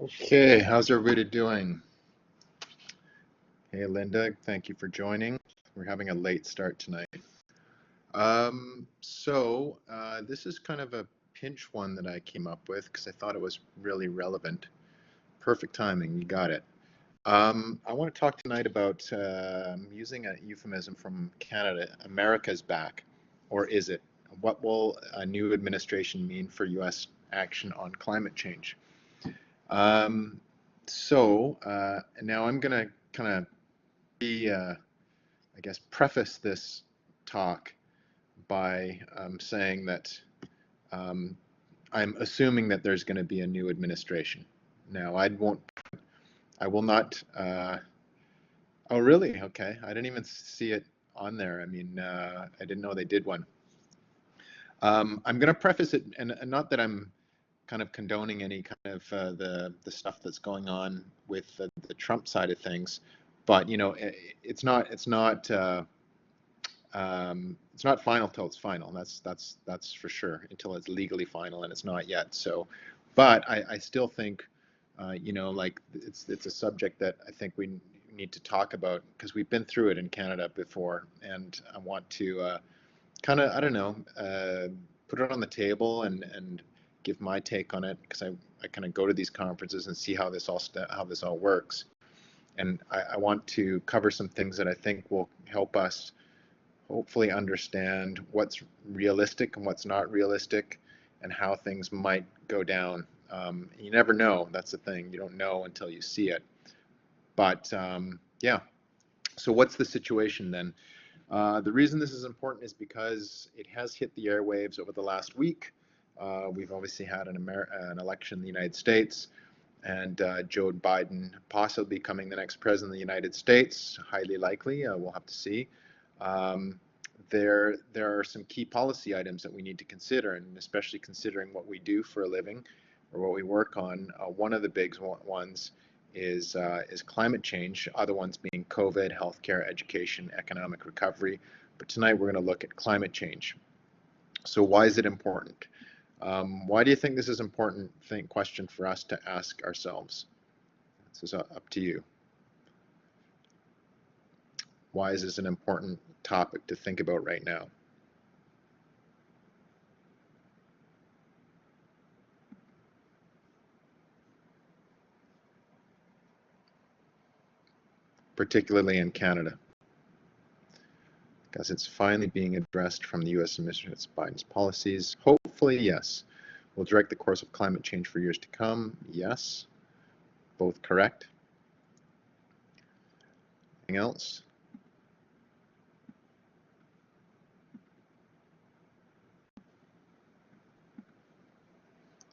Okay, how's everybody doing? Hey, Linda, thank you for joining. We're having a late start tonight. This is kind of a pinch one that I came up with because I thought it was really relevant. Perfect timing, you got it. I want to talk tonight about using a euphemism from Canada, America's back, or is it? What will a new administration mean for US action on climate change? Um, Now I'm going to kind of I guess, preface this talk by saying that um, I'm assuming that there's going to be a new administration. Now, I will not. Oh, really? Okay. I didn't even see it on there. I mean, I didn't know they did one. I'm going to preface it, and not that I'm kind of condoning any kind of the stuff that's going on with the Trump side of things, but you know, it's not final till it's final. That's for sure. Until it's legally final, and it's not yet. So, but I still think, like it's a subject that I think we need to talk about because we've been through it in Canada before, and I want to kind of, I don't know, put it on the table and give my take on it because I kind of go to these conferences and see how this all works, and I want to cover some things that I think will help us hopefully understand what's realistic and what's not realistic and how things might go down. You never know. That's the thing. You don't know until you see it. But yeah, so what's the situation then? The reason this is important is because it has hit the airwaves over the last week. We've obviously had an election in the United States, and Joe Biden possibly becoming the next president of the United States, highly likely. We'll have to see. Um, there are some key policy items that we need to consider, and especially considering what we do for a living or what we work on. One of the big ones is climate change. Other ones being COVID, healthcare, education, economic recovery. But tonight we're going to look at climate change. So why is it important? Why do you think this is an important question for us to ask ourselves? This is up to you. Why is this an important topic to think about right now? Particularly in Canada, because it's finally being addressed from the U.S. administration. Biden's policies. Hopefully, yes. Will direct the course of climate change for years to come. Yes. Both correct. Anything else?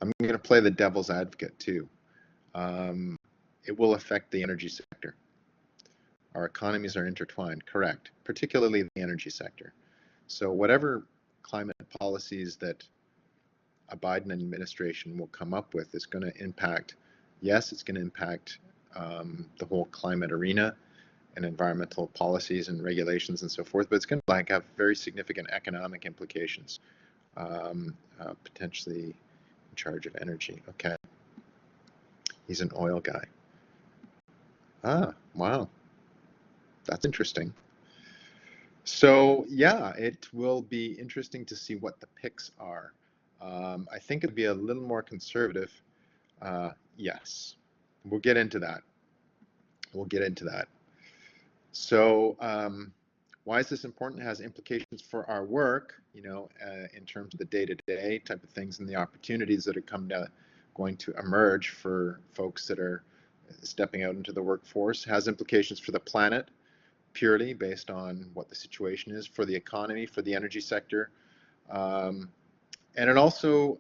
I'm going to play the devil's advocate too. Um, it will affect the energy sector. Our economies are intertwined, correct, particularly the energy sector. So whatever climate policies that a Biden administration will come up with is going to impact, yes, it's going to impact the whole climate arena and environmental policies and regulations and so forth, but it's going to have very significant economic implications, potentially in charge of energy. Okay, he's an oil guy. Ah, wow, that's interesting. So yeah, it will be interesting to see what the picks are. I think it'd be a little more conservative. Yes, we'll get into that. We'll get into that. So why is this important? It has implications for our work, in terms of the day-to-day type of things and the opportunities that are going to emerge for folks that are stepping out into the workforce. It has implications for the planet, purely based on what the situation is, for the economy, for the energy sector. Um, and it also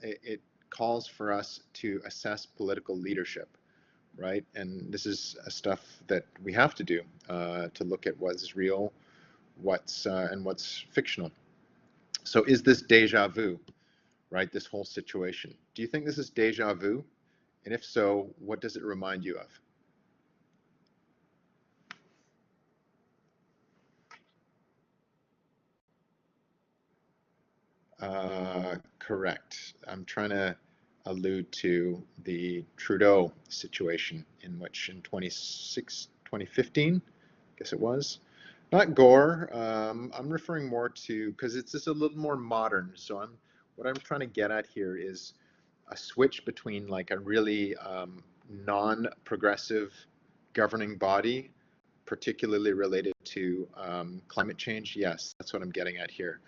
it calls for us to assess political leadership, right? And this is stuff that we have to do to look at what's real, what's fictional. So is this deja vu, right? This whole situation. Do you think this is deja vu? And if so, what does it remind you of? Correct. I'm trying to allude to the Trudeau situation, in which in 2015, I guess it was, not Gore. I'm referring more to, because it's just a little more modern. So what I'm trying to get at here is a switch between like a really non-progressive governing body, particularly related to climate change. Yes, that's what I'm getting at here.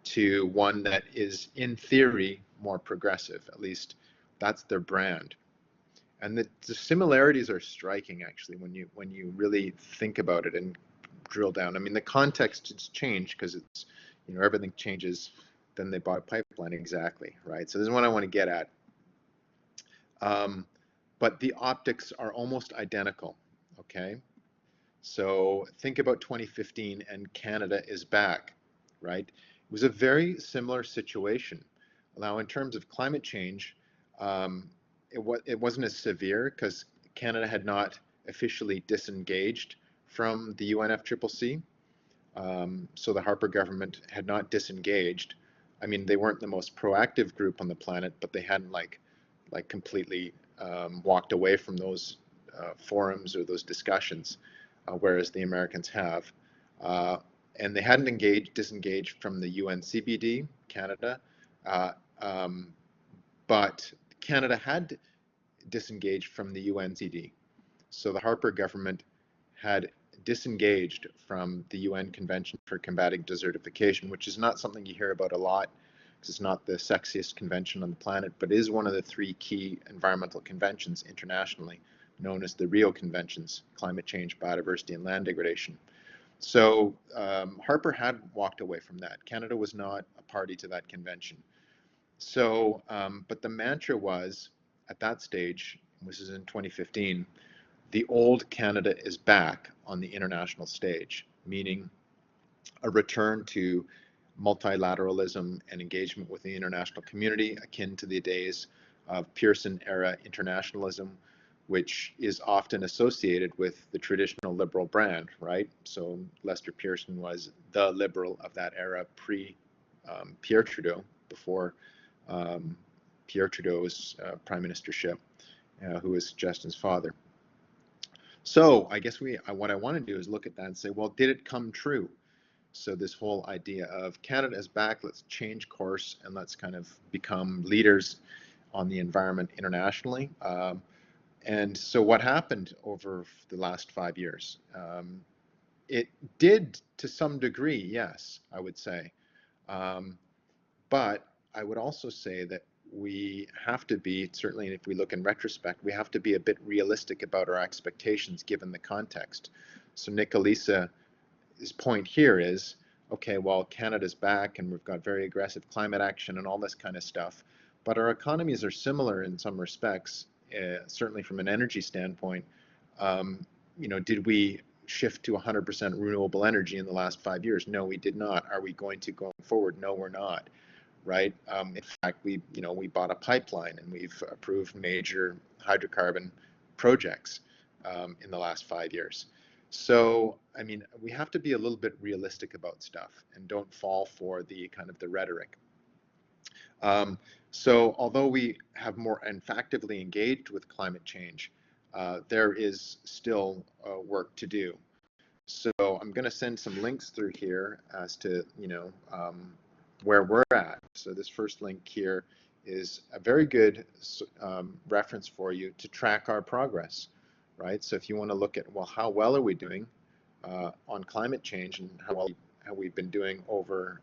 To one that is, in theory, more progressive. At least that's their brand. And the similarities are striking, actually, when you really think about it and drill down. I mean, the context has changed because it's, everything changes. Then they bought pipeline, exactly, right? So this is what I want to get at. But the optics are almost identical, okay? So think about 2015 and Canada is back, right? It was a very similar situation. Now, in terms of climate change, it wasn't as severe because Canada had not officially disengaged from the UNFCCC. So the Harper government had not disengaged. I mean, they weren't the most proactive group on the planet, but they hadn't like completely walked away from those forums or those discussions, whereas the Americans have. And they hadn't disengaged from the UNCBD, Canada, uh, um, but Canada had disengaged from the UNCD. So the Harper government had disengaged from the UN Convention for Combating Desertification, which is not something you hear about a lot because it's not the sexiest convention on the planet, but is one of the three key environmental conventions internationally, known as the Rio Conventions: climate change, biodiversity, and land degradation. So Harper had walked away from that. Canada was not a party to that convention. So, but the mantra was, at that stage, this is in 2015, the old Canada is back on the international stage, meaning a return to multilateralism and engagement with the international community, akin to the days of Pearson-era internationalism, which is often associated with the traditional liberal brand, right? So Lester Pearson was the liberal of that era, pre-Pierre Trudeau, before Pierre Trudeau's prime ministership, who was Justin's father. So I guess what I want to do is look at that and say, well, did it come true? So this whole idea of Canada is back, let's change course and let's kind of become leaders on the environment internationally. And so what happened over the last 5 years? It did to some degree, yes, I would say. But I would also say that we have to be, certainly if we look in retrospect, we have to be a bit realistic about our expectations given the context. So Nick Elisa's point here is, okay, well, Canada's back and we've got very aggressive climate action and all this kind of stuff, but our economies are similar in some respects, certainly from an energy standpoint. Did we shift to 100% renewable energy in the last 5 years? No, we did not. Are we going to going forward? No, we're not. Right? In fact, we bought a pipeline and we've approved major hydrocarbon projects in the last 5 years. So, I mean, we have to be a little bit realistic about stuff and don't fall for the kind of the rhetoric. So, although we have more actively engaged with climate change, there is still work to do. So, I'm going to send some links through here as to, where we're at. So this first link here is a very good reference for you to track our progress, right? So if you want to look at, well, how well are we doing on climate change and how well have we been doing over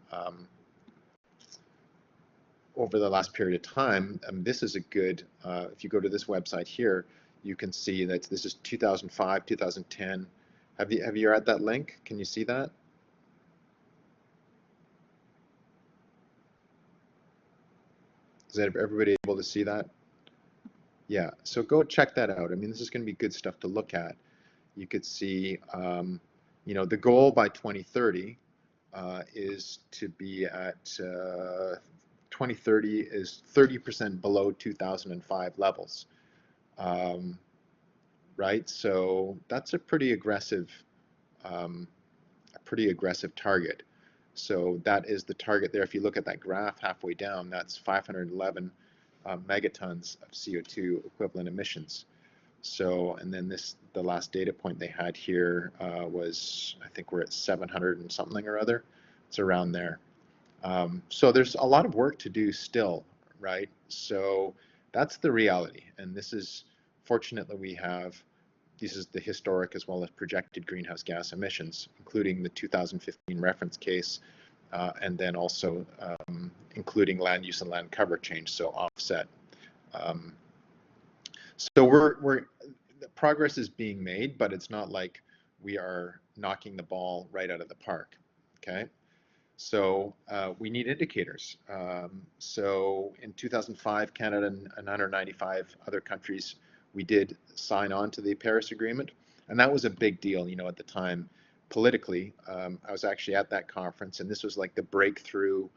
the last period of time, this is a good, if you go to this website here, you can see that this is 2005, 2010. Have you at that link? Can you see that? Is everybody able to see that? Yeah, so go check that out. I mean, this is going to be good stuff to look at. You could see, the goal by 2030 is to be at 2030 is 30% below 2005 levels, right? So that's a pretty aggressive target. So that is the target there. If you look at that graph halfway down, that's 511 megatons of CO2 equivalent emissions. So, and then the last data point they had here was, I think we're at 700 and something or other. It's around there. So there's a lot of work to do still, right? So that's the reality. And this is, fortunately, this is the historic as well as projected greenhouse gas emissions, including the 2015 reference case, and then also including land use and land cover change, so offset. So the progress is being made, but it's not like we are knocking the ball right out of the park, okay? So we need indicators. So in 2005, Canada and 195 other countries, we did sign on to the Paris Agreement, and that was a big deal, at the time, politically. I was actually at that conference, and this was like the breakthrough.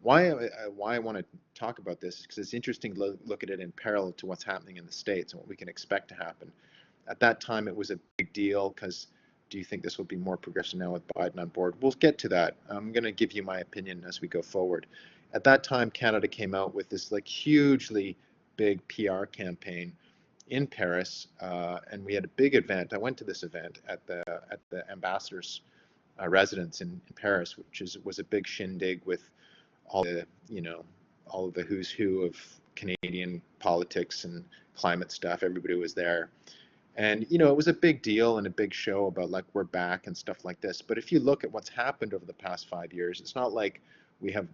Why I want to talk about this is because it's interesting to look at it in parallel to what's happening in the States and what we can expect to happen. At that time, it was a big deal because do you think this will be more progressive now with Biden on board? We'll get to that. I'm going to give you my opinion as we go forward. At that time, Canada came out with this like hugely big PR campaign in Paris, and we had a big event. I went to this event at the ambassador's residence in Paris, which was a big shindig with all the all of the who's who of Canadian politics and climate stuff. Everybody was there. And it was a big deal and a big show about like we're back and stuff like this. But if you look at what's happened over the past 5 years, it's not like we have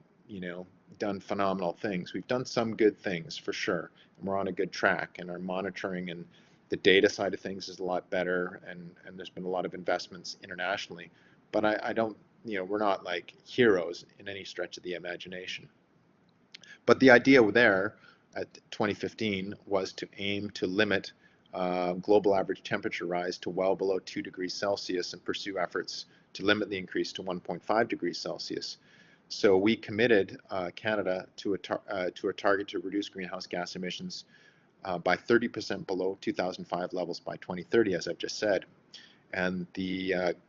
done phenomenal things. We've done some good things for sure, and we're on a good track. And our monitoring and the data side of things is a lot better, and there's been a lot of investments internationally. But I don't, we're not like heroes in any stretch of the imagination. But the idea there at 2015 was to aim to limit global average temperature rise to well below 2 degrees Celsius and pursue efforts to limit the increase to 1.5 degrees Celsius. So we committed Canada to a target to reduce greenhouse gas emissions by 30% below 2005 levels by 2030, as I've just said. And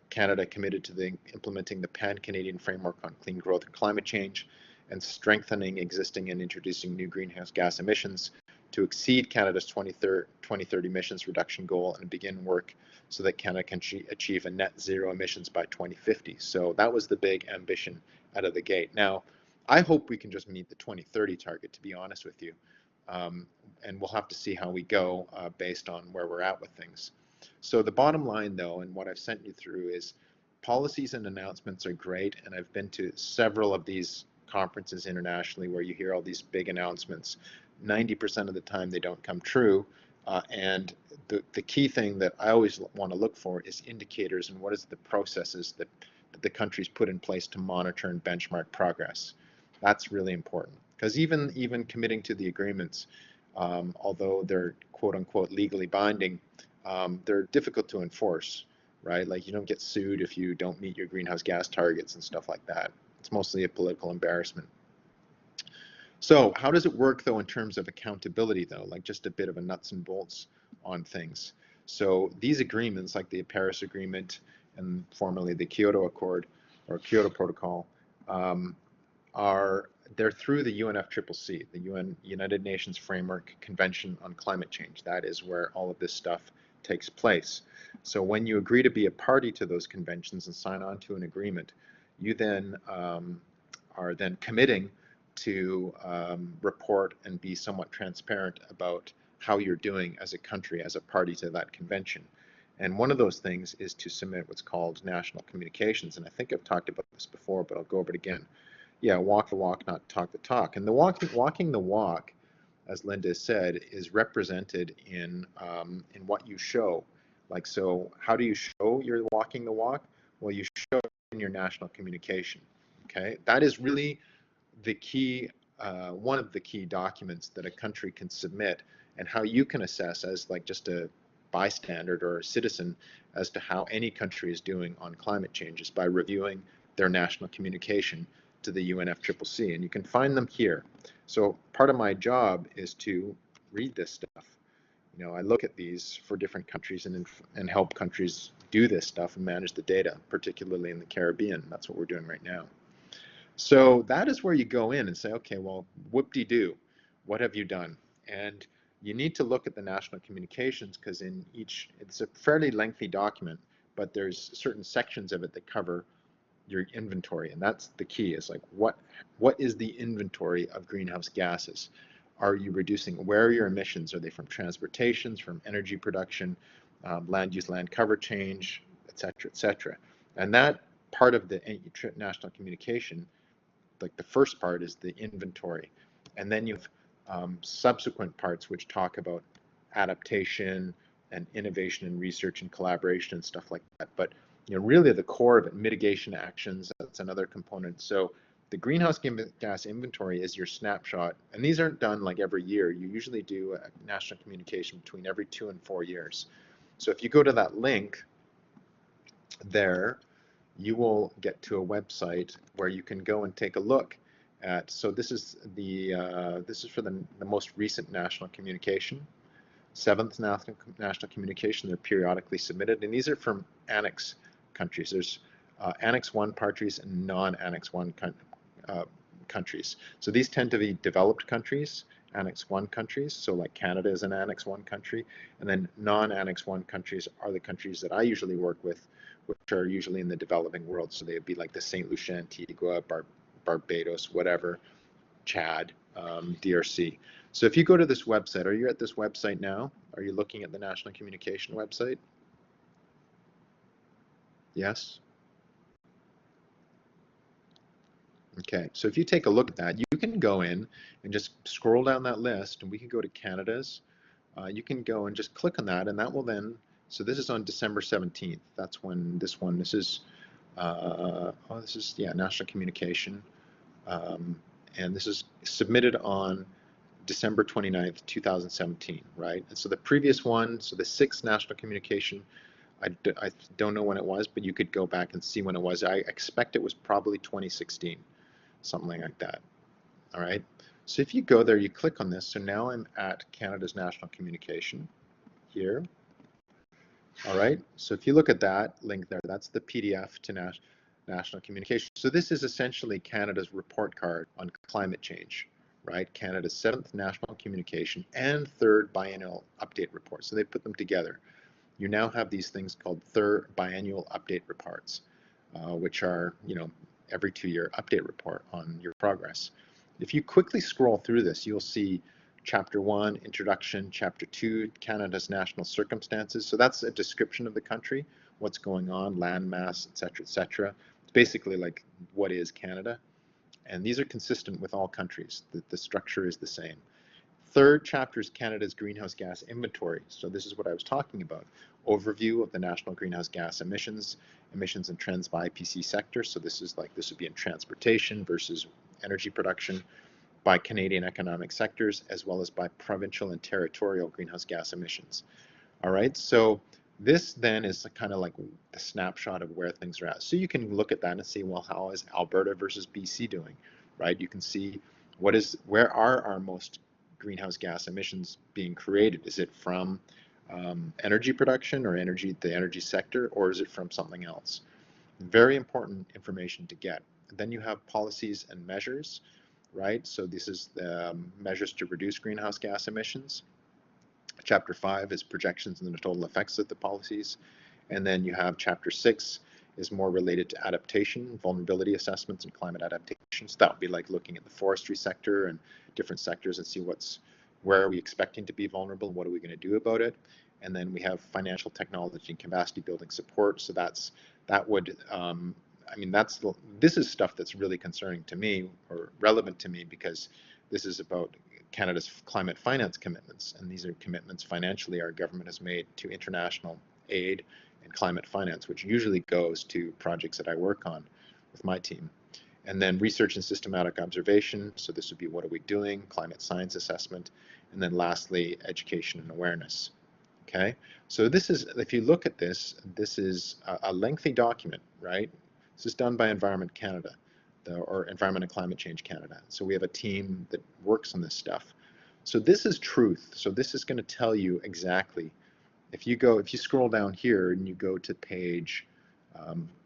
Canada committed to implementing the Pan-Canadian Framework on Clean Growth and Climate Change and strengthening existing and introducing new greenhouse gas emissions to exceed Canada's 2030 emissions reduction goal and begin work so that Canada can achieve a net zero emissions by 2050. So that was the big ambition out of the gate. Now, I hope we can just meet the 2030 target, to be honest with you. And we'll have to see how we go based on where we're at with things. So the bottom line, though, and what I've sent you through is policies and announcements are great, and I've been to several of these conferences internationally where you hear all these big announcements. 90% of the time they don't come true, and the key thing that I always want to look for is indicators and what is the processes that the countries put in place to monitor and benchmark progress. That's really important, because even committing to the agreements, although they're quote unquote legally binding, they're difficult to enforce, right? Like you don't get sued if you don't meet your greenhouse gas targets and stuff like that. It's mostly a political embarrassment. So how does it work though in terms of accountability though, like just a bit of a nuts and bolts on things? So these agreements like the Paris Agreement and formerly the Kyoto Accord or Kyoto Protocol they're through the UNFCCC, the United Nations Framework Convention on Climate Change. That is where all of this stuff takes place. So when you agree to be a party to those conventions and sign on to an agreement, you then are then committing to report and be somewhat transparent about how you're doing as a country, as a party to that convention. And one of those things is to submit what's called national communications. And I think I've talked about this before, but I'll go over it again. Yeah, walk the walk, not talk the talk. And walking the walk, as Linda said, is represented in what you show. Like, so how do you show you're walking the walk? Well, you show it in your national communication. Okay, that is really the key, one of the key documents that a country can submit, and how you can assess as like just a bystander or a citizen as to how any country is doing on climate change is by reviewing their national communication to the UNFCCC, and you can find them here. So part of my job is to read this stuff. I look at these for different countries and help countries do this stuff and manage the data, particularly in the Caribbean. That's what we're doing right now. So that is where you go in and say, okay, well, whoop-de-doo. What have you done? And you need to look at the national communications, because in each, it's a fairly lengthy document, but there's certain sections of it that cover your inventory, and that's the key. Is like what is the inventory of greenhouse gases? Are you reducing? Where are your emissions? Are they from transportations, from energy production, land use, land cover change, et cetera, et cetera? And that part of the national communication, like the first part, is the inventory, and then you have subsequent parts which talk about adaptation and innovation and research and collaboration and stuff like that. But really the core of it, mitigation actions, that's another component. So the greenhouse gas inventory is your snapshot, and these aren't done like every year. You usually do a national communication between every 2 and 4 years. So if you go to that link there, you will get to a website where you can go and take a look at. So this is for the most recent national communication, 7th national communication. They're periodically submitted, and these are from Annex countries. There's Annex 1 countries and non-Annex 1 countries. So these tend to be developed countries, Annex 1 countries, so like Canada is an Annex 1 country, and then non-Annex 1 countries are the countries that I usually work with, which are usually in the developing world. So they'd be like the St. Lucia, Antigua, Barbados, whatever, Chad, DRC. So if you go to this website, are you at this website now? Are you looking at the National Communication website? Yes? Okay, so if you take a look at that, you can go in and just scroll down that list, and we can go to Canada's. You can go and just click on that, and that will then, so this is on December 17th. That's when this is, yeah, national communication. And this is submitted on December 29th, 2017, right? And so the previous one, so the 6th national communication, I don't know when it was, but you could go back and see when it was. I expect it was probably 2016, something like that, all right? So if you go there, you click on this. So now I'm at Canada's national communication here. All right, so if you look at that link there, that's the PDF to national communication. So this is essentially Canada's report card on climate change, right? Canada's 7th national communication and 3rd biennial update report. So they put them together. You now have these things called 3rd biennial update reports, which are, every 2-year update report on your progress. If you quickly scroll through this, you'll see Chapter 1, Introduction, Chapter 2, Canada's National Circumstances. So that's a description of the country, what's going on, land mass, et cetera, et cetera. It's basically like, what is Canada? And these are consistent with all countries. The structure is the same. 3rd chapter is Canada's greenhouse gas inventory. So this is what I was talking about. Overview of the national greenhouse gas emissions and trends by IPC sector. So this would be in transportation versus energy production, by Canadian economic sectors, as well as by provincial and territorial greenhouse gas emissions. All right, so this then is kind of like the snapshot of where things are at. So you can look at that and see, well, how is Alberta versus BC doing, right? You can see where are our most greenhouse gas emissions being created? Is it from energy production or the energy sector, or is it from something else? Very important information to get. Then you have policies and measures, right? So this is the measures to reduce greenhouse gas emissions. Chapter 5 is projections and the total effects of the policies. And then you have Chapter 6 is more related to adaptation, vulnerability assessments, and climate adaptation. So that would be like looking at the forestry sector and different sectors and see where are we expecting to be vulnerable, what are we going to do about it. And then we have financial technology and capacity building support. So this is stuff that's really concerning to me, or relevant to me, because this is about Canada's climate finance commitments, and these are commitments financially our government has made to international aid and climate finance, which usually goes to projects that I work on with my team. And then research and systematic observation, so this would be what are we doing, climate science assessment, and then lastly, education and awareness. Okay, so this is, if you look at this, this is a lengthy document, right? This is done by Environment Canada, or Environment and Climate Change Canada. So we have a team that works on this stuff. So this is truth. So this is going to tell you exactly, if you scroll down here and you go to page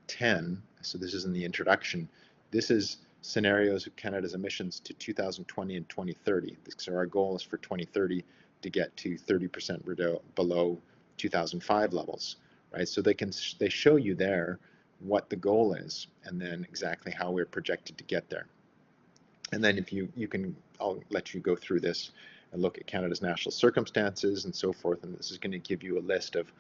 10, so this is in the introduction, this is scenarios of Canada's emissions to 2020 and 2030. So our goal is for 2030 to get to 30% below 2005 levels, right? So they show you there what the goal is and then exactly how we're projected to get there. And then if you can, I'll let you go through this and look at Canada's national circumstances and so forth. And this is going to give you a list of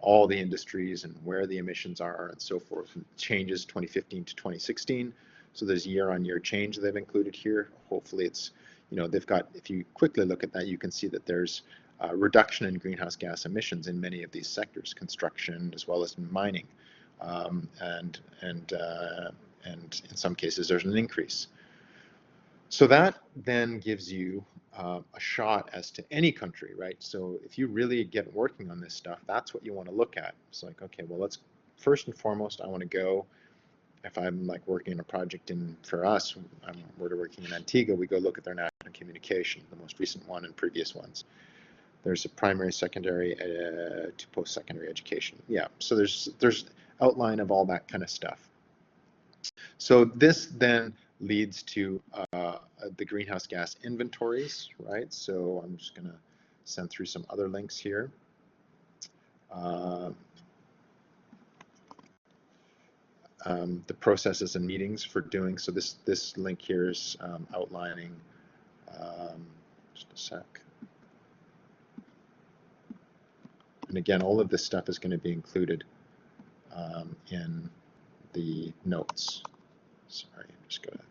all the industries and where the emissions are and so forth. And changes 2015 to 2016. So there's year-on-year change they've included here. Hopefully it's, you know, they've got, if you quickly look at that, you can see that there's a reduction in greenhouse gas emissions in many of these sectors, construction as well as mining. And in some cases there's an increase. So that then gives you a shot as to any country, right? So if you really get working on this stuff, that's what you want to look at. It's like, okay, well, let's first and foremost, I want to go, if I'm like working in a project for us, we're working in Antigua, we go look at their national communication, the most recent one and previous ones. There's a primary, secondary to post-secondary education. Yeah, so there's outline of all that kind of stuff. So this then leads to the greenhouse gas inventories, right? So I'm just going to send through some other links here. The processes and meetings for doing, so this link here is outlining, just a sec. And again, all of this stuff is going to be included in the notes. Sorry, I'm just going to.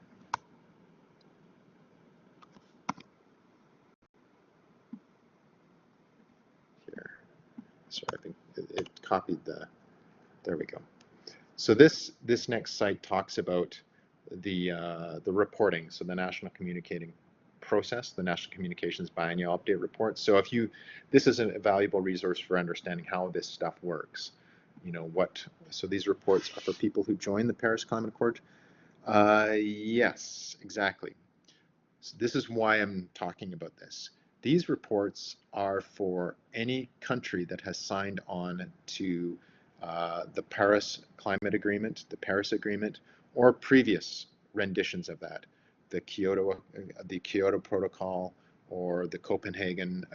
Here. Sorry, I think it copied the, there we go. So this next site talks about the reporting, so the national communicating process, the National Communications Biennial Update Report. So if you, this is a valuable resource for understanding how this stuff works. You know what? So these reports are for people who join the Paris Climate Accord. Yes, exactly. So this is why I'm talking about this. These reports are for any country that has signed on to the Paris Climate Agreement, the Paris Agreement, or previous renditions of that, the Kyoto Protocol, or the Copenhagen,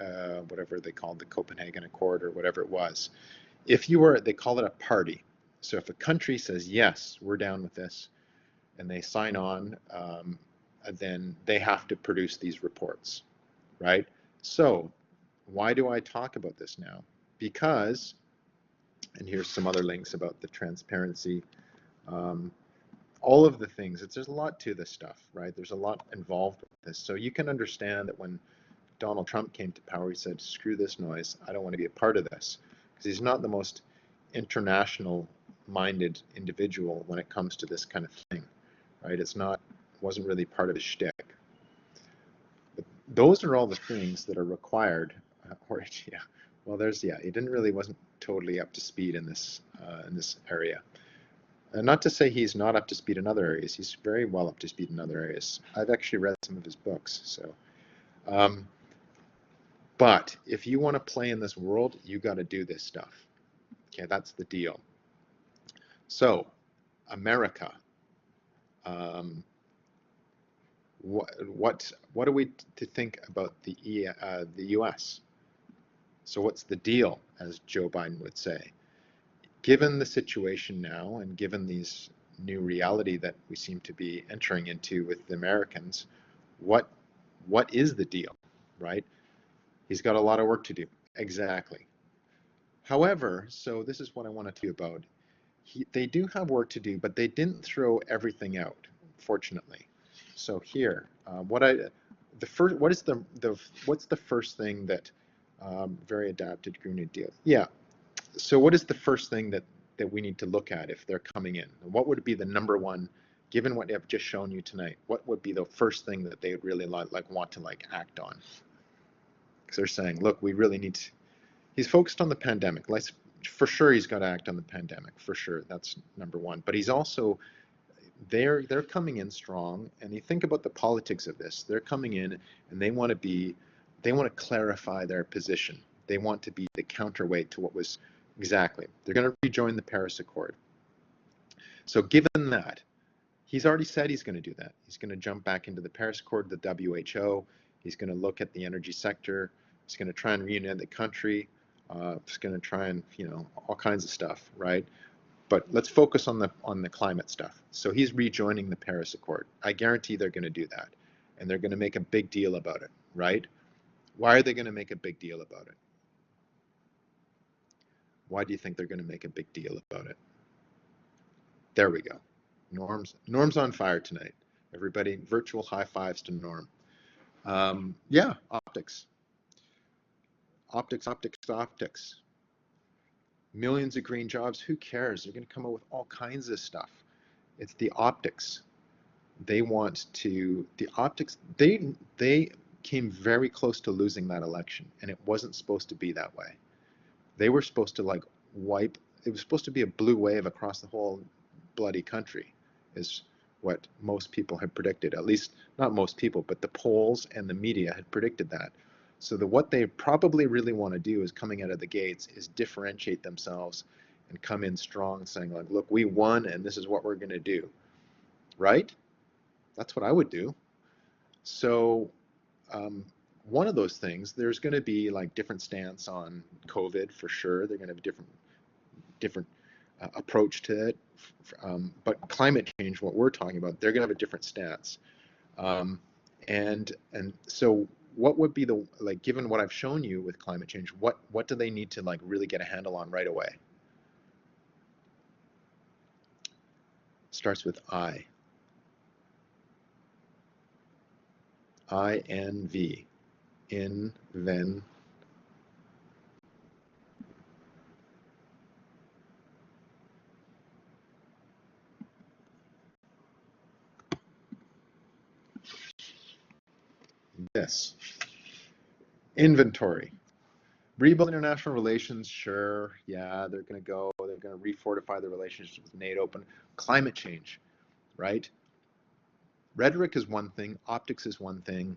whatever they called the Copenhagen Accord, or whatever it was. If you are, they call it a party. So if a country says, yes, we're down with this, and they sign on, then they have to produce these reports, right? So why do I talk about this now? Because, and here's some other links about the transparency, all of the things, there's a lot to this stuff, right? There's a lot involved with this. So you can understand that when Donald Trump came to power, he said, screw this noise, I don't want to be a part of this. Because he's not the most international minded individual when it comes to this kind of thing, right? Wasn't really part of his shtick. But those are all the things that are required, or yeah, well, he wasn't totally up to speed in this area. Not to say he's not up to speed in other areas. He's very well up to speed in other areas. I've actually read some of his books. So, but if you want to play in this world, you got to do this stuff. Okay, that's the deal. So, America. What are we to think about the U.S.? So what's the deal, as Joe Biden would say? Given the situation now, and given these new reality that we seem to be entering into with the Americans, what is the deal, right? He's got a lot of work to do. Exactly. However, so this is what I want to tell you about. They do have work to do, but they didn't throw everything out, fortunately. So here, what's the first thing that very adapted Green New Deal? Yeah. So what is the first thing that we need to look at if they're coming in? What would be the number one, given what I've just shown you tonight? What would be the first thing that they would really want to act on? Because they're saying, look, we really need to. He's focused on the pandemic. For sure, he's got to act on the pandemic. For sure, that's number one. But he's also they're coming in strong, and you think about the politics of this. They're coming in and they want to clarify their position. They want to be the counterweight to what was exactly. They're going to rejoin the Paris Accord. So given that, He's already said he's going to do that. He's going to jump back into the Paris Accord, the WHO. He's going to look at the energy sector. He's going to try and reunite the country. He's going to try and, all kinds of stuff, right? But let's focus on the climate stuff. So he's rejoining the Paris Accord. I guarantee they're going to do that, and they're going to make a big deal about it, right? Why are they going to make a big deal about it? Why do you think they're going to make a big deal about it? There we go. Norm's on fire tonight. Everybody, virtual high fives to Norm. Yeah, optics. Optics. Millions of green jobs. Who cares? They're going to come up with all kinds of stuff. It's the optics. They want to, the optics, they came very close to losing that election, and it wasn't supposed to be that way. They were supposed to like wipe, it was supposed to be a blue wave across the whole bloody country, is what most people had predicted. At least not most people, but the polls and the media had predicted that. So what they probably really want to do is coming out of the gates is differentiate themselves and come in strong, saying like, look, we won and this is what we're going to do, right? That's what I would do. So one of those things, there's going to be like different stance on COVID for sure. They're going to have a different approach to it. But climate change, what we're talking about, they're going to have a different stance. And so what would be the, like, given what I've shown you with climate change, what do they need to like really get a handle on right away? Starts with I. INV. Inven. This. Inventory. Rebuild international relations, sure, yeah, they're going to refortify the relationships with NATO, but climate change, right? Rhetoric is one thing, optics is one thing.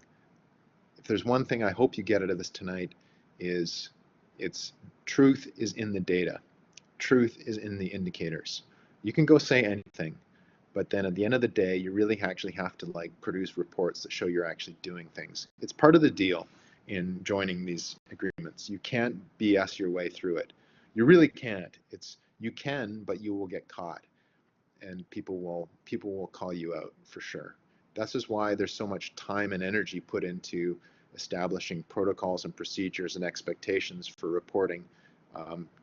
If there's one thing I hope you get out of this tonight is it's truth is in the data. Truth is in the indicators. You can go say anything, but then at the end of the day, you really actually have to like produce reports that show you're actually doing things. It's part of the deal in joining these agreements. You can't BS your way through it. You really can't. You can, but you will get caught, and people will call you out for sure. This is why there's so much time and energy put into establishing protocols and procedures and expectations for reporting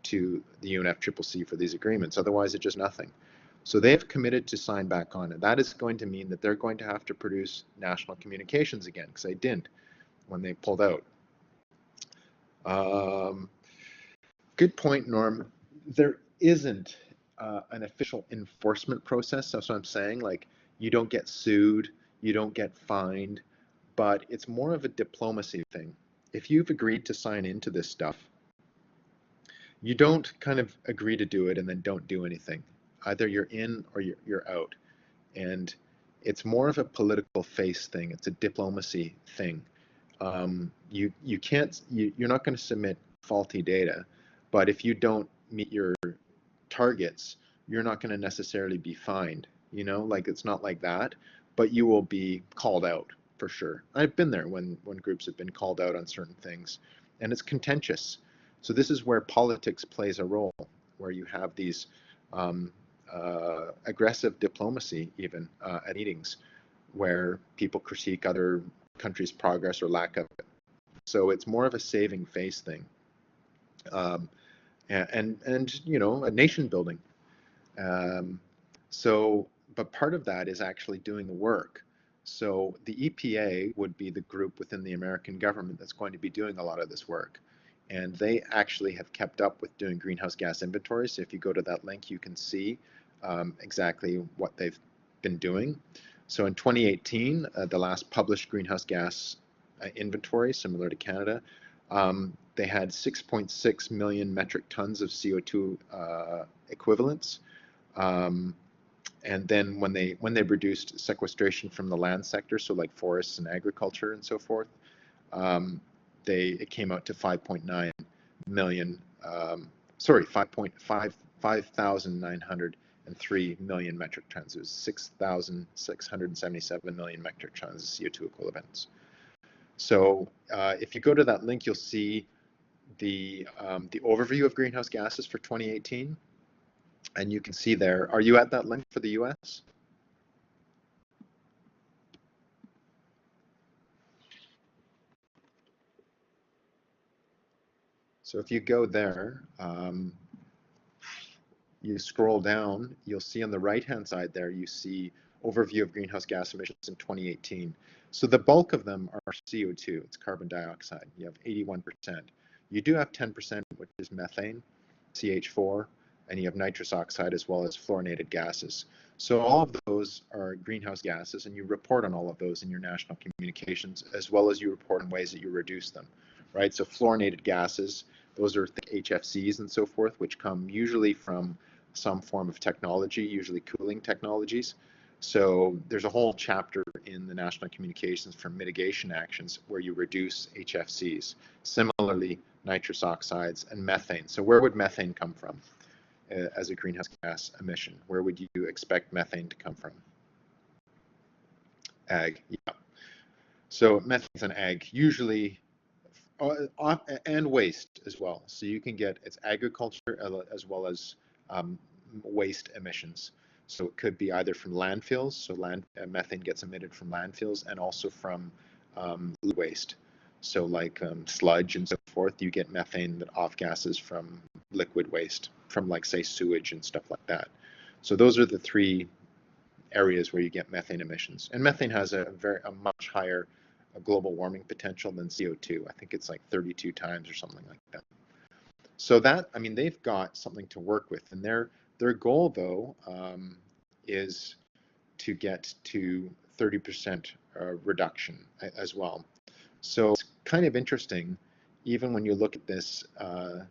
to the UNFCCC for these agreements. Otherwise, it's just nothing. So they've committed to sign back on it. That is going to mean that they're going to have to produce national communications again, because they didn't when they pulled out. Good point, Norm. There isn't an official enforcement process. That's what I'm saying. Like, you don't get sued, you don't get fined, but it's more of a diplomacy thing. If you've agreed to sign into this stuff, you don't kind of agree to do it and then don't do anything. Either you're in or you're out. And it's more of a political face thing. It's a diplomacy thing. You're not going to submit faulty data, but if you don't meet your targets, you're not going to necessarily be fined. Like, it's not like that, but you will be called out for sure. I've been there when groups have been called out on certain things, and it's contentious. So this is where politics plays a role, where you have these aggressive diplomacy even at meetings where people critique other countries' progress or lack of it. So it's more of a saving face thing, and a nation building. But part of that is actually doing the work. So the EPA would be the group within the American government that's going to be doing a lot of this work. And they actually have kept up with doing greenhouse gas inventories. So if you go to that link, you can see exactly what they've been doing. So in 2018, the last published greenhouse gas inventory, similar to Canada, they had 6.6 million metric tons of CO2 equivalents. And then when they reduced sequestration from the land sector, so like forests and agriculture and so forth, it came out to 5,900 million metric tons. It was 6,677 million metric tons of CO2 equivalents. So if you go to that link, you'll see the overview of greenhouse gases for 2018. And you can see there, are you at that link for the US? So if you go there, you scroll down, you'll see on the right-hand side there, you see overview of greenhouse gas emissions in 2018. So the bulk of them are CO2, it's carbon dioxide. You have 81%. You do have 10%, which is methane, CH4, and you have nitrous oxide as well as fluorinated gases. So all of those are greenhouse gases, and you report on all of those in your national communications, as well as you report on ways that you reduce them, right? So fluorinated gases, those are the HFCs and so forth, which come usually from some form of technology, usually cooling technologies. So there's a whole chapter in the national communications for mitigation actions where you reduce HFCs. Similarly, nitrous oxides and methane. So where would methane come from as a greenhouse gas emission? Where would you expect methane to come from? Ag, yeah. So methane's an ag, usually, and waste as well. So you can get, it's agriculture as well as waste emissions. So it could be either from landfills, so methane gets emitted from landfills, and also from waste. So like sludge and so forth, you get methane that off gases from liquid waste, from like say sewage and stuff like that. So those are the three areas where you get methane emissions. And methane has a much higher global warming potential than CO2. I think it's like 32 times or something like that. So that, I mean, they've got something to work with, and their goal though is to get to 30% reduction as well. So it's kind of interesting, even when you look at this, the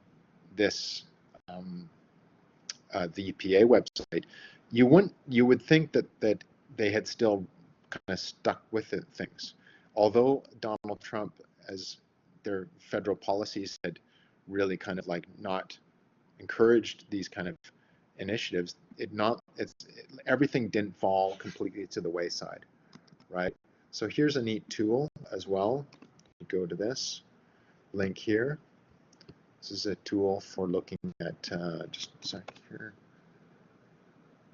EPA website, you would think that they had still kind of stuck with things. Although Donald Trump, as their federal policies had really kind of like not encouraged these kind of initiatives, everything didn't fall completely to the wayside, right? So here's a neat tool as well. You go to this link here. This is a tool for looking at, just a second here.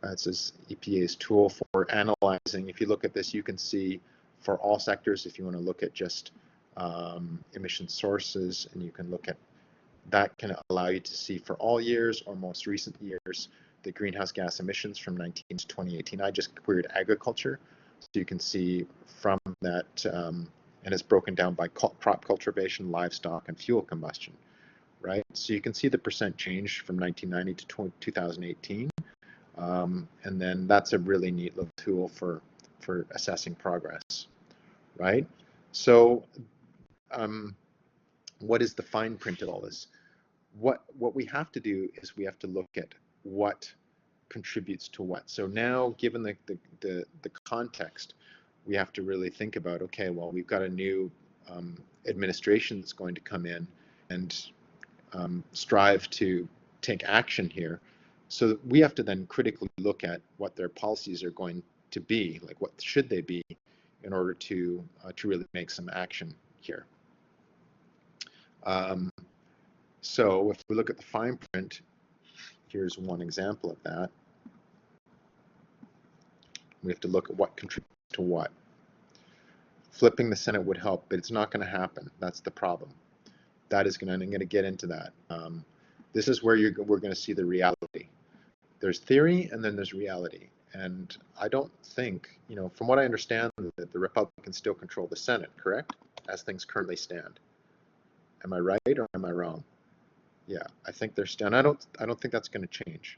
This is EPA's tool for analyzing. If you look at this, you can see for all sectors, if you want to look at just emission sources, and you can look at, that can allow you to see for all years or most recent years, the greenhouse gas emissions from 2019 to 2018. I just queried agriculture, so you can see from that, and it's broken down by crop cultivation, livestock, and fuel combustion, right? So you can see the percent change from 1990 to 2018. And then that's a really neat little tool for assessing progress, right? So what is the fine print of all this? What we have to do is we have to look at what contributes to what. So now, given the context, we have to really think about, okay, well, we've got a new administration that's going to come in and strive to take action here. So we have to then critically look at what their policies are going to be, like what should they be, in order to really make some action here. So if we look at the fine print, here's one example of that. We have to look at what contributes to what. Flipping the Senate would help, but it's not going to happen. That's the problem. That is going to, I'm going to get into that. This is where we're going to see the reality. There's theory and then there's reality. And I don't think, you know, from what I understand, that the Republicans still control the Senate, correct? As things currently stand. Am I right or am I wrong? Yeah, I think they're still, and I don't think that's going to change.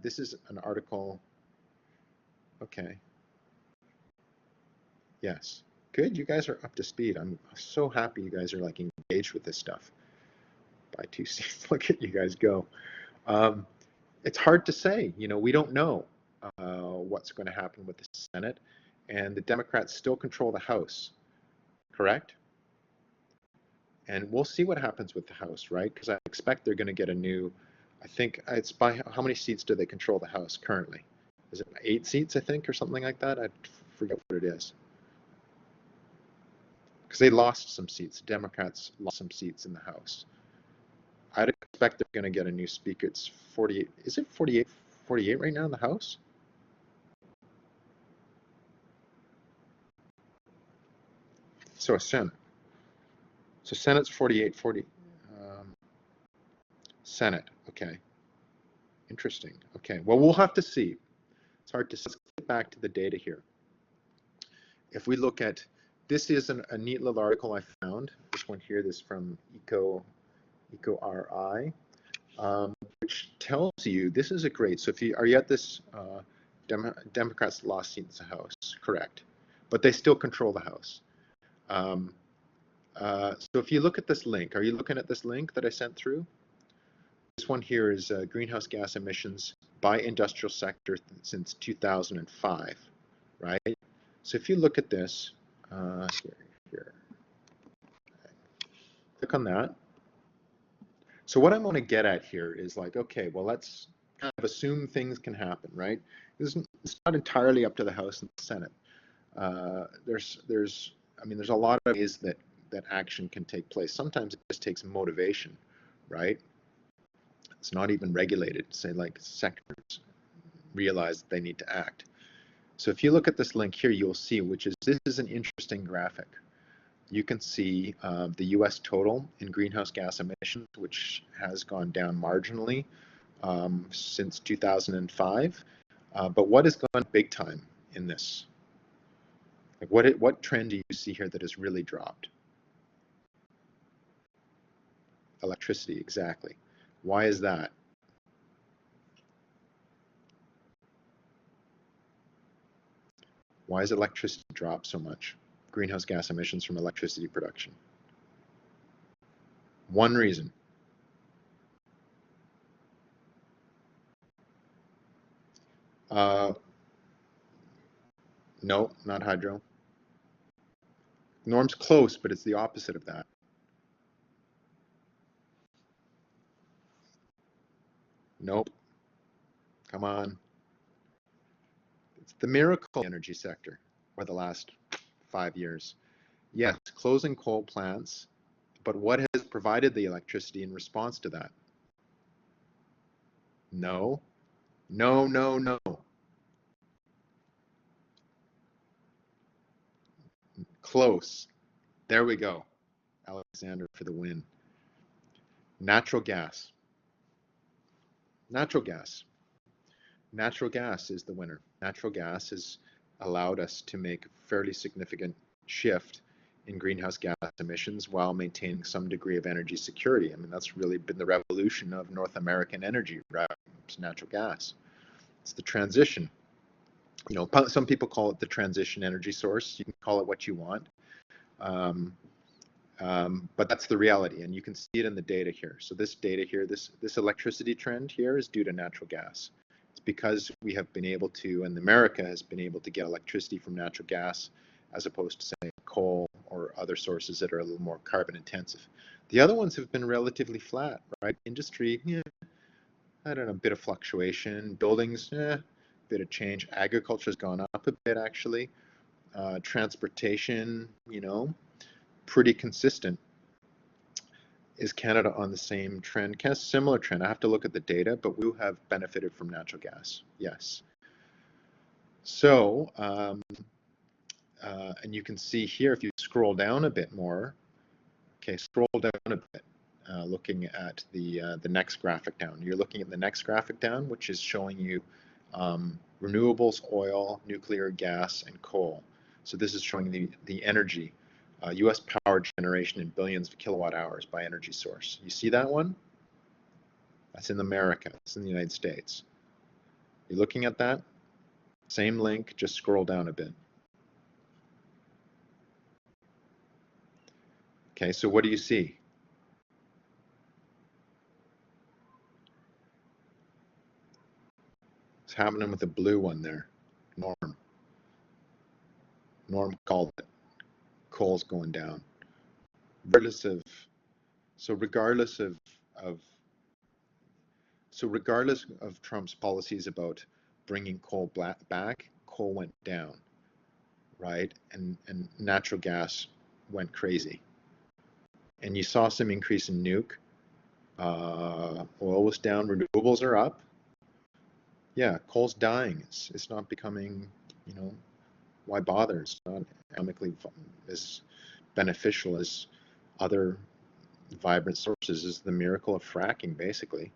This is an article. Okay. Yes. Good. You guys are up to speed. I'm so happy you guys are like engaged with this stuff. By 2 seats, look at you guys go. It's hard to say. You know, we don't know what's going to happen with the Senate, and the Democrats still control the House, correct? And we'll see what happens with the House, right? Because I expect they're going to get a new I think it's by how many seats do they control the House currently? Is it 8 seats, I think, or something like that? I forget what it is. Because they lost some seats. The Democrats lost some seats in the House. I'd expect they're going to get a new speaker. It's 48. Is it 48? 48 right now in the House? So a Senate. So Senate's 48, 40. Senate. Okay. Interesting. Okay. Well, we'll have to see. It's hard to see. Let's get back to the data here. If we look at, this is a neat little article I found. This one here, this from EcoRI, which tells you, this is a great, so if you, are you at this, Democrats lost seats in the House, correct. But they still control the House. So if you look at this link, are you looking at this link that I sent through? This one here is greenhouse gas emissions by industrial sector since 2005, right? So if you look at this, here, click on that. So what I'm going to get at here is like, okay, well, let's kind of assume things can happen, right? It's not entirely up to the House and the Senate. I mean, there's a lot of ways that action can take place. Sometimes it just takes motivation, right? It's not even regulated. Say like sectors realize that they need to act. So if you look at this link here, you'll see, this is an interesting graphic. You can see the US total in greenhouse gas emissions, which has gone down marginally since 2005. But what has gone big time in this? Like what trend do you see here that has really dropped? Electricity, exactly. Why is that? Why has electricity dropped so much? Greenhouse gas emissions from electricity production. One reason. No, not hydro. Norm's close, but it's the opposite of that. Nope. Come on. It's the miracle energy sector for the last 5 years. Yes, closing coal plants, but what has provided the electricity in response to that? No, no, no, no. Close. There we go. Alexander for the win. Natural gas. Natural gas. Natural gas is the winner. Natural gas has allowed us to make a fairly significant shift in greenhouse gas emissions while maintaining some degree of energy security. I mean, that's really been the revolution of North American energy, natural gas. It's the transition. You know, some people call it the transition energy source. You can call it what you want. But that's the reality, and you can see it in the data here. So this data here, this electricity trend here is due to natural gas. It's because we have been able to, and America has been able to get electricity from natural gas as opposed to, say, coal or other sources that are a little more carbon intensive. The other ones have been relatively flat, right? Industry, yeah, I don't know, a bit of fluctuation. Buildings, bit of change. Agriculture has gone up a bit, actually. Transportation, you know, pretty consistent. Is Canada on the same trend? Kind of similar trend. I have to look at the data, but we have benefited from natural gas. Yes. So, and you can see here, if you scroll down a bit more, okay, scroll down a bit, looking at the next graphic down. You're looking at the next graphic down, which is showing you renewables, oil, nuclear, gas, and coal. So this is showing the energy, U.S. power generation in billions of kilowatt hours by energy source. You see that one? That's in America. It's in the United States. You're looking at that? Same link, just scroll down a bit. Okay, so what do you see? What's happening with the blue one there? Norm. Norm called it. Coal's going down. Regardless of So regardless of Trump's policies about bringing coal back, coal went down, right? And natural gas went crazy. And you saw some increase in nuke. Oil was down, renewables are up. Yeah, coal's dying. It's not becoming, you know, why bother? It's not economically as beneficial as other vibrant sources. Is the miracle of fracking, basically,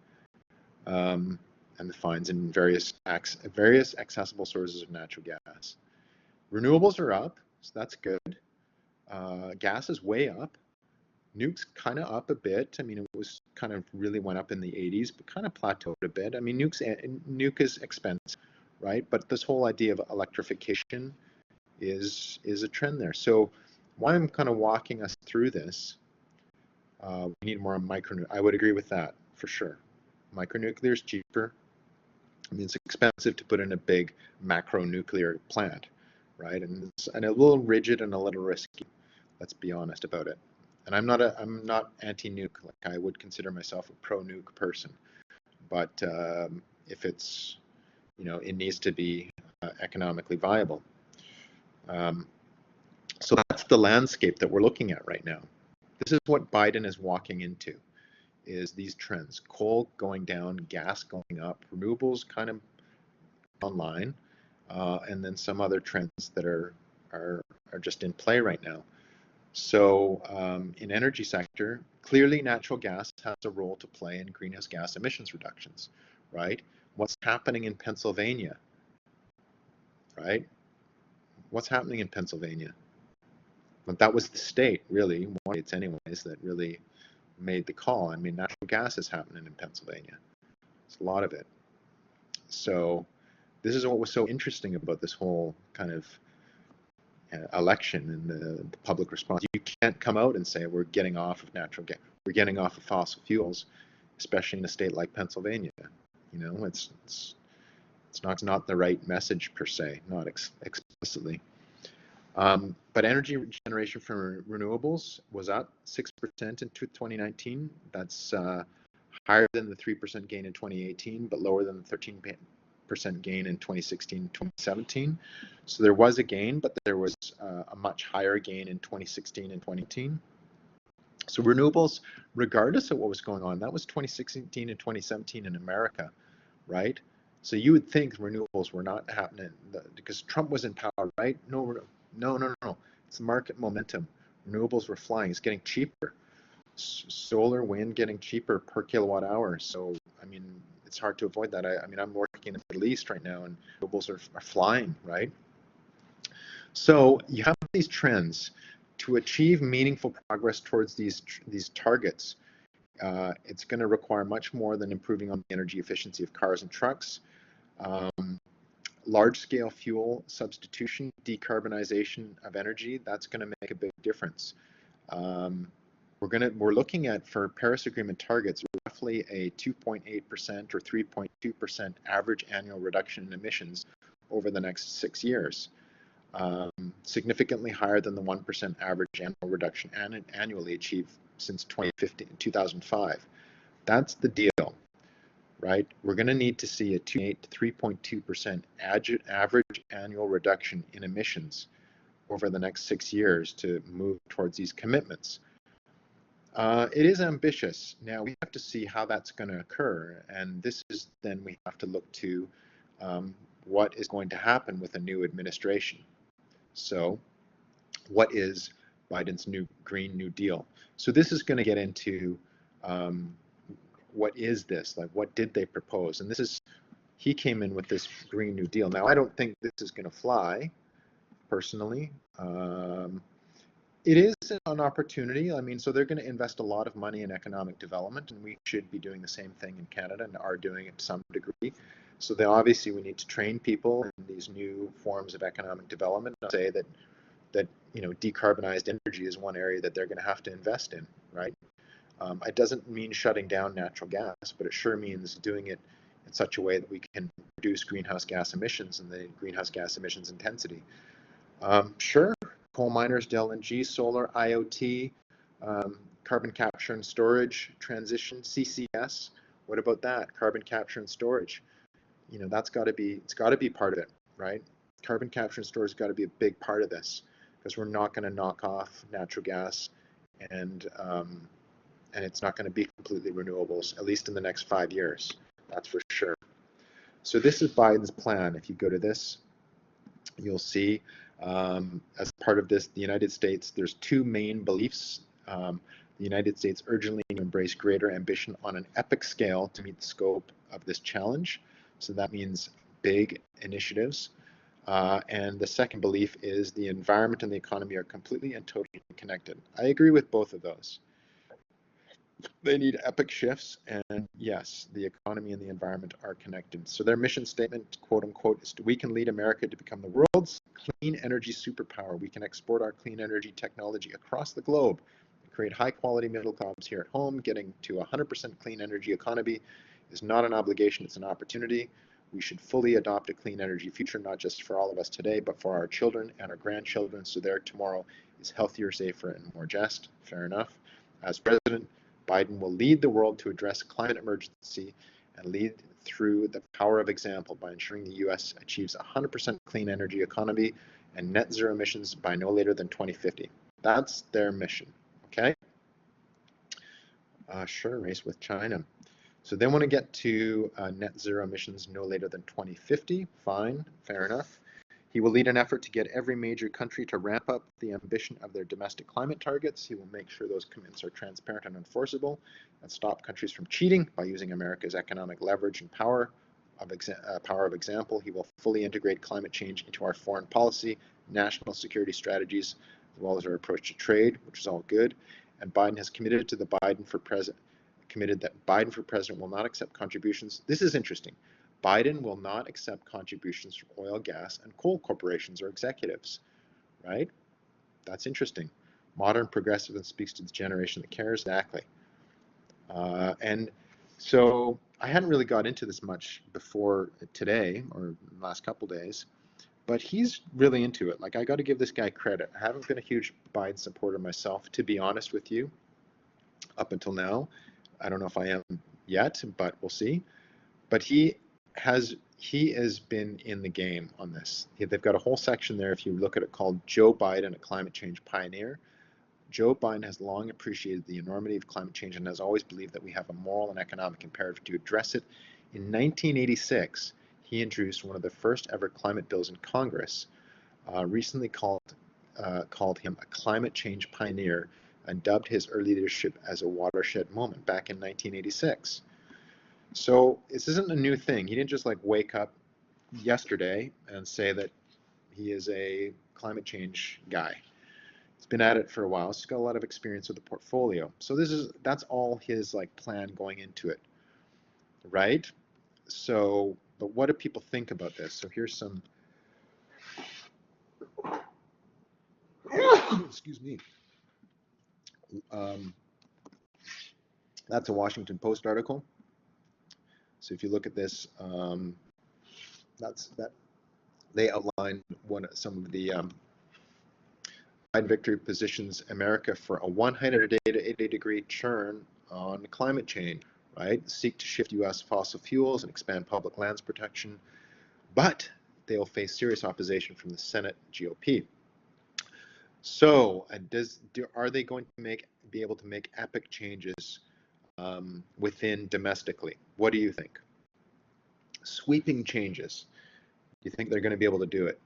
and the finds in various accessible sources of natural gas. Renewables are up, so that's good. Gas is way up. Nuke's kind of up a bit. I mean, it was kind of really went up in the 80s, but kind of plateaued a bit. I mean, nuke is expensive, right? But this whole idea of electrification is a trend there. So why I'm kind of walking us through this, we need more micro. I would agree with that for sure. Micronuclear is cheaper. I mean, it's expensive to put in a big macro nuclear plant, right? And it's a little rigid and a little risky. Let's be honest about it. And I'm not anti-nuke. Like, I would consider myself a pro-nuke person. But if it's, you know, it needs to be economically viable. So that's the landscape that we're looking at right now. This is what Biden is walking into, is these trends: coal going down, gas going up, renewables kind of online, and then some other trends that are just in play right now. So in energy sector, clearly natural gas has a role to play in greenhouse gas emissions reductions, right? What's happening in Pennsylvania, right? What's happening in Pennsylvania? But that was the state, really, one of the states anyways, that really made the call. I mean, natural gas is happening in Pennsylvania. It's a lot of it. So this is what was so interesting about this whole kind of election and the public response. You can't come out and say we're getting off of natural gas, we're getting off of fossil fuels, especially in a state like Pennsylvania. You know, it's not the right message per se, not explicitly. But energy generation from renewables was up 6% in 2019. That's higher than the 3% gain in 2018, but lower than the 13% gain in 2016, 2017. So there was a gain, but there was a much higher gain in 2016 and 2018. So renewables, regardless of what was going on, that was 2016 and 2017 in America, right? So you would think renewables were not happening because Trump was in power, right? No. It's market momentum. Renewables were flying. It's getting cheaper. Solar, wind getting cheaper per kilowatt hour. So, I mean, it's hard to avoid that. I mean, I'm working in the Middle East right now, and renewables are flying, right? So you have these trends. To achieve meaningful progress towards these targets, it's going to require much more than improving on the energy efficiency of cars and trucks. Large-scale fuel substitution, decarbonization of energy, that's going to make a big difference. We're looking at, for Paris Agreement targets, roughly a 2.8% or 3.2% average annual reduction in emissions over the next 6 years. Significantly higher than the 1% average annual reduction annually achieved since 2005. That's the deal, right? We're going to need to see a 2.8 to 3.2% average annual reduction in emissions over the next 6 years to move towards these commitments. It is ambitious. Now we have to see how that's going to occur, and this is then we have to look to what is going to happen with a new administration. So what is Biden's new Green New Deal? So this is going to get into what is this? Like, what did they propose? And this is, he came in with this Green New Deal. Now, I don't think this is going to fly, personally. It is an opportunity. I mean, so they're going to invest a lot of money in economic development, and we should be doing the same thing in Canada and are doing it to some degree. So then obviously we need to train people in these new forms of economic development. I'll say that you know, decarbonized energy is one area that they're going to have to invest in, right? It doesn't mean shutting down natural gas, but it sure means doing it in such a way that we can reduce greenhouse gas emissions and the greenhouse gas emissions intensity. Sure, coal miners, LNG, solar, IoT, carbon capture and storage, transition, CCS, What about that? Carbon capture and storage. You know, that's got to be, it's got to be part of it, right? Carbon capture and storage has got to be a big part of this because we're not going to knock off natural gas and um, and it's not going to be completely renewables, at least in the next 5 years. That's for sure. So this is Biden's plan. If you go to this, you'll see as part of this, the United States, there's two main beliefs. The United States urgently embrace greater ambition on an epic scale to meet the scope of this challenge. So that means big initiatives. And the second belief is the environment and the economy are completely and totally connected. I agree with both of those. They need epic shifts, and yes, the economy and the environment are connected. So their mission statement, quote unquote, is we can lead America to become the world's clean energy superpower. We can export our clean energy technology across the globe, create high quality middle jobs here at home. Getting to a 100% clean energy economy is not an obligation, it's an opportunity. We should fully adopt a clean energy future, not just for all of us today, but for our children and our grandchildren, so their tomorrow is healthier, safer, and more just. Fair enough. As president, Biden will lead the world to address climate emergency and lead through the power of example by ensuring the U.S. achieves a 100% clean energy economy and net zero emissions by no later than 2050. That's their mission, okay? Sure, race with China. So they want to get to net zero emissions no later than 2050. Fine, fair enough. He will lead an effort to get every major country to ramp up the ambition of their domestic climate targets. He will make sure those commitments are transparent and enforceable and stop countries from cheating by using America's economic leverage and power of example. He will fully integrate climate change into our foreign policy, national security strategies, as well as our approach to trade, which is all good. And Biden has committed to the Biden for president, committed that Biden for president will not accept contributions. This is interesting. Biden will not accept contributions from oil, gas, and coal corporations or executives, right? That's interesting. Modern, progressive, and speaks to the generation that cares. Exactly. And so I hadn't really got into this much before today or the last couple days, but he's really into it. Like, I got to give this guy credit. I haven't been a huge Biden supporter myself, to be honest with you, up until now. I don't know if I am yet, but we'll see. But he has been in the game on this. They've got a whole section there, if you look at it, called Joe Biden, a Climate Change Pioneer. Joe Biden has long appreciated the enormity of climate change and has always believed that we have a moral and economic imperative to address it. In 1986, he introduced one of the first ever climate bills in Congress, recently called him a climate change pioneer and dubbed his early leadership as a watershed moment back in 1986. So this isn't a new thing. He didn't just like wake up yesterday and say that he is a climate change guy. He's been at it for a while. He's got a lot of experience with the portfolio. So that's all his like plan going into it, right? So, but what do people think about this? So here's some, excuse me. That's a Washington Post article. So if you look at this, that they outline some of the Biden victory positions America for a 180 degree turn on climate change, right? Seek to shift U.S. fossil fuels and expand public lands protection, but they will face serious opposition from the Senate GOP. So, are they going to be able to make epic changes within domestically? What do you think? Sweeping changes. Do you think they're going to be able to do it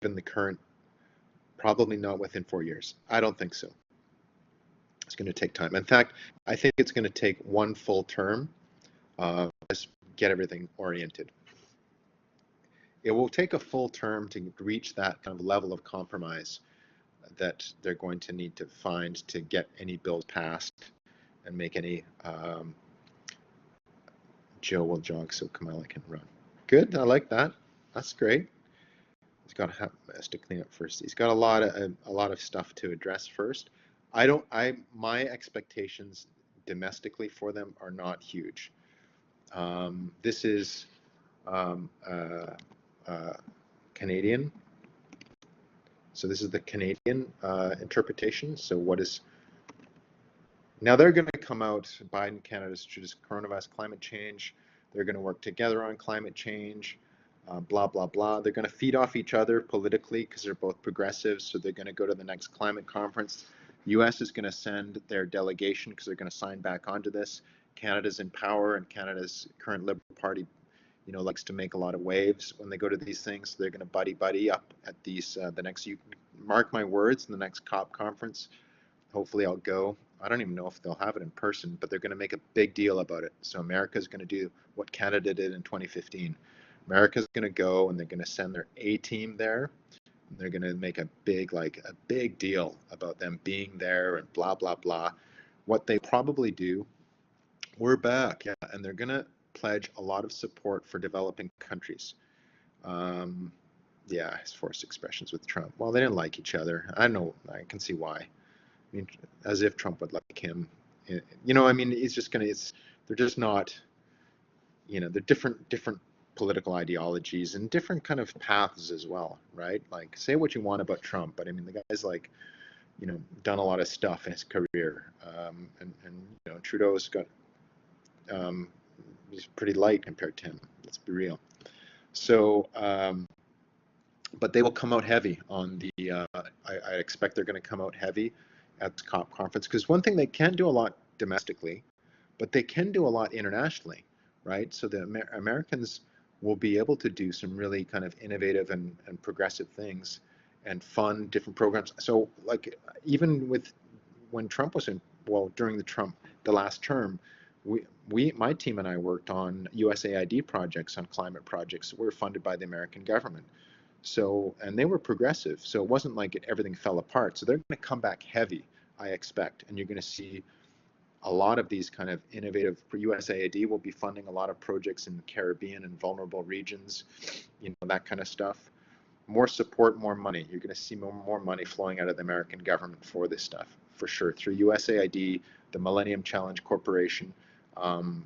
given the current? Probably not within 4 years. I don't think so. It's going to take time. In fact, I think it's going to take one full term to get everything oriented. It will take a full term to reach that kind of level of compromise that they're going to need to find to get any bills passed and make any Joe will jog so Kamala can run. Good, I like that. That's great. He's got to clean up first. He's got a lot of stuff to address first. My expectations domestically for them are not huge. This is Canadian. So this is the Canadian interpretation. So what is now they're going to come out, Biden, Canada's introduced coronavirus, climate change. They're going to work together on climate change, blah, blah, blah. They're going to feed off each other politically because they're both progressives. So they're going to go to the next climate conference. U.S. is going to send their delegation because they're going to sign back onto this. Canada's in power, and Canada's current Liberal Party, likes to make a lot of waves when they go to these things. So they're going to buddy up at these the next. You mark my words, in the next COP conference. Hopefully, I'll go. I don't even know if they'll have it in person, but they're going to make a big deal about it. So America is going to do what Canada did in 2015. America's going to go, and they're going to send their A team there. And they're going to make a big deal about them being there and blah blah blah. What they probably do, we're back, yeah, and they're going to pledge a lot of support for developing countries. Yeah, his forced expressions with Trump. Well, they didn't like each other. I know. I can see why. I mean, as if Trump would like him. I mean, he's just gonna. They're just not. They're different political ideologies and different kind of paths as well, right? Like, say what you want about Trump, but I mean, the guy's like, done a lot of stuff in his career, and Trudeau's got. He's pretty light compared to him. Let's be real. So, but they will come out heavy on the. I expect they're going to come out heavy at the COP conference, because one thing they can't do a lot domestically, but they can do a lot internationally, right? So the Americans will be able to do some really kind of innovative and progressive things and fund different programs. So like even with when Trump was during the last term, my team and I worked on USAID projects, on climate projects that were funded by the American government. So, and they were progressive, so it wasn't like everything fell apart. So they're going to come back heavy, I expect, and you're going to see a lot of these kind of innovative. USAID will be funding a lot of projects in the Caribbean and vulnerable regions, that kind of stuff. More support, more money. You're going to see more money flowing out of the American government for this stuff, for sure, through USAID, the Millennium Challenge Corporation,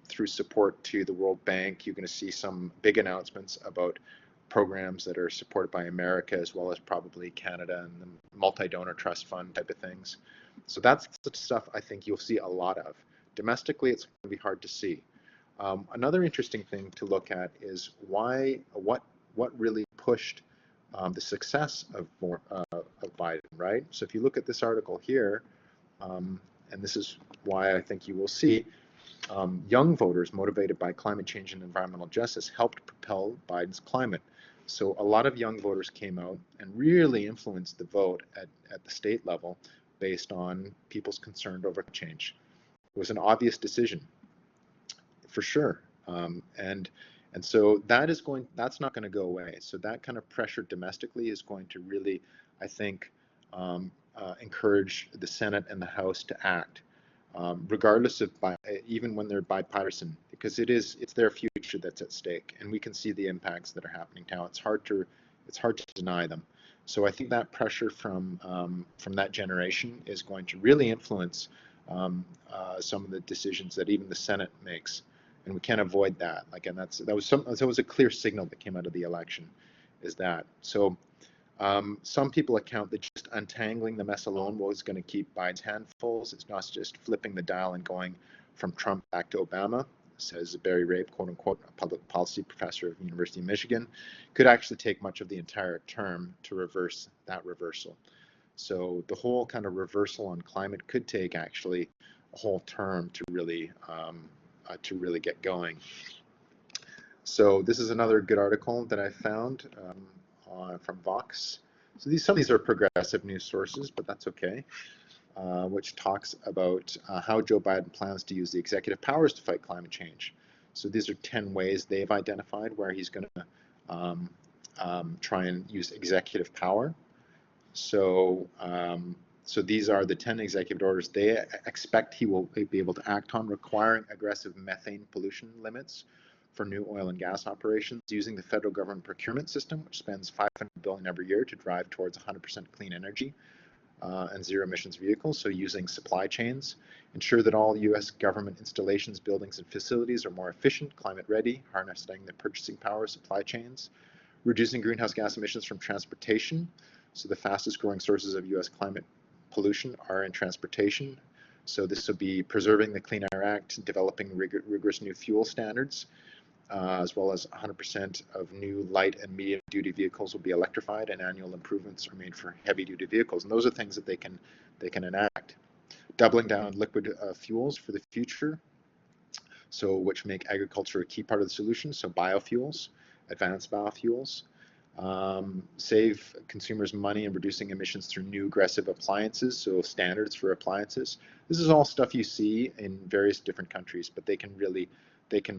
through support to the World Bank. You're going to see some big announcements about programs that are supported by America, as well as probably Canada and the multi-donor trust fund type of things. So that's the stuff I think you'll see a lot of. Domestically, it's going to be hard to see. Another interesting thing to look at is what really pushed the success of Biden, right? So if you look at this article here, and this is why I think you will see young voters motivated by climate change and environmental justice helped propel Biden's climate. So a lot of young voters came out and really influenced the vote at the state level based on people's concern over change. It was an obvious decision, for sure. And so that's not going to go away. So that kind of pressure domestically is going to really, I think, encourage the Senate and the House to act, regardless of even when they're bipartisan, because it's their future that's at stake, and we can see the impacts that are happening now. It's hard to deny them. So I think that pressure from that generation is going to really influence some of the decisions that even the Senate makes, and we can't avoid that. Like, and that was a clear signal that came out of the election, is that. So some people account that just untangling the mess alone was going to keep Biden's handfuls. It's not just flipping the dial and going from Trump back to Obama, says Barry Rabe, quote unquote, a public policy professor of the University of Michigan. Could actually take much of the entire term to reverse that reversal. So the whole kind of reversal on climate could take actually a whole term to really get going. So this is another good article that I found from Vox. So some of these are progressive news sources, but that's okay. Which talks about how Joe Biden plans to use the executive powers to fight climate change. So these are 10 ways they've identified where he's going to try and use executive power. So these are the 10 executive orders they expect he will be able to act on, requiring aggressive methane pollution limits for new oil and gas operations, using the federal government procurement system, which spends $500 billion every year to drive towards 100% clean energy and zero emissions vehicles. So using supply chains, ensure that all U.S. government installations, buildings, and facilities are more efficient, climate ready, harnessing the purchasing power of supply chains, reducing greenhouse gas emissions from transportation. So the fastest growing sources of U.S. climate pollution are in transportation. So this will be preserving the Clean Air Act, developing rigorous new fuel standards, as well as 100% of new light and medium duty vehicles will be electrified, and annual improvements are made for heavy duty vehicles. And those are things that they can enact. Doubling down on liquid fuels for the future, so which make agriculture a key part of the solution. So biofuels, advanced biofuels, save consumers money and reducing emissions through new aggressive appliances, so standards for appliances. This is all stuff you see in various different countries, but they can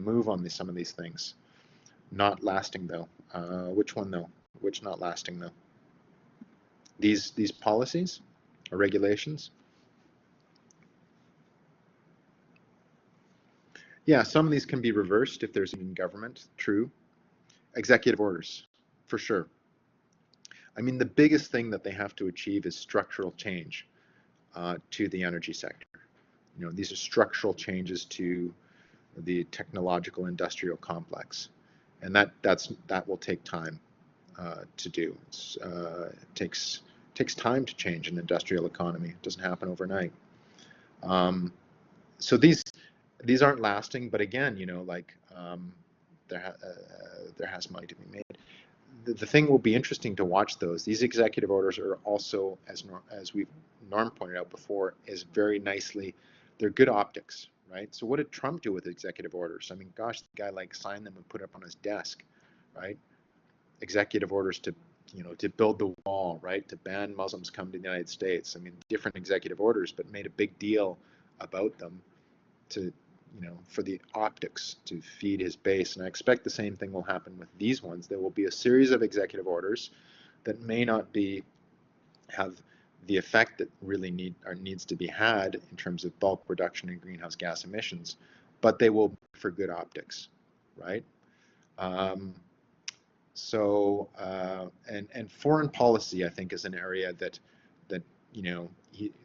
move on some of these things. Not lasting though. Which one though? Which not lasting though? These policies or regulations? Yeah, some of these can be reversed if there's in government, true. Executive orders, for sure. I mean, the biggest thing that they have to achieve is structural change to the energy sector. You know, these are structural changes to the technological industrial complex, and that will take time to do. It takes time to change an industrial economy. It doesn't happen overnight. So these aren't lasting, but again, you know, like there has money to be made. The thing will be interesting to watch those. These executive orders are also, as Norm pointed out before, is very nicely, they're good optics, right? So what did Trump do with executive orders? I mean, gosh, the guy like signed them and put it up on his desk, right? Executive orders to, you know, to build the wall, right? To ban Muslims coming to the United States. I mean, different executive orders, but made a big deal about them to, you know, for the optics to feed his base. And I expect the same thing will happen with these ones. There will be a series of executive orders that may not have the effect that really needs to be had in terms of bulk reduction in greenhouse gas emissions, but they will be for good optics, right? And foreign policy, I think, is an area that you know,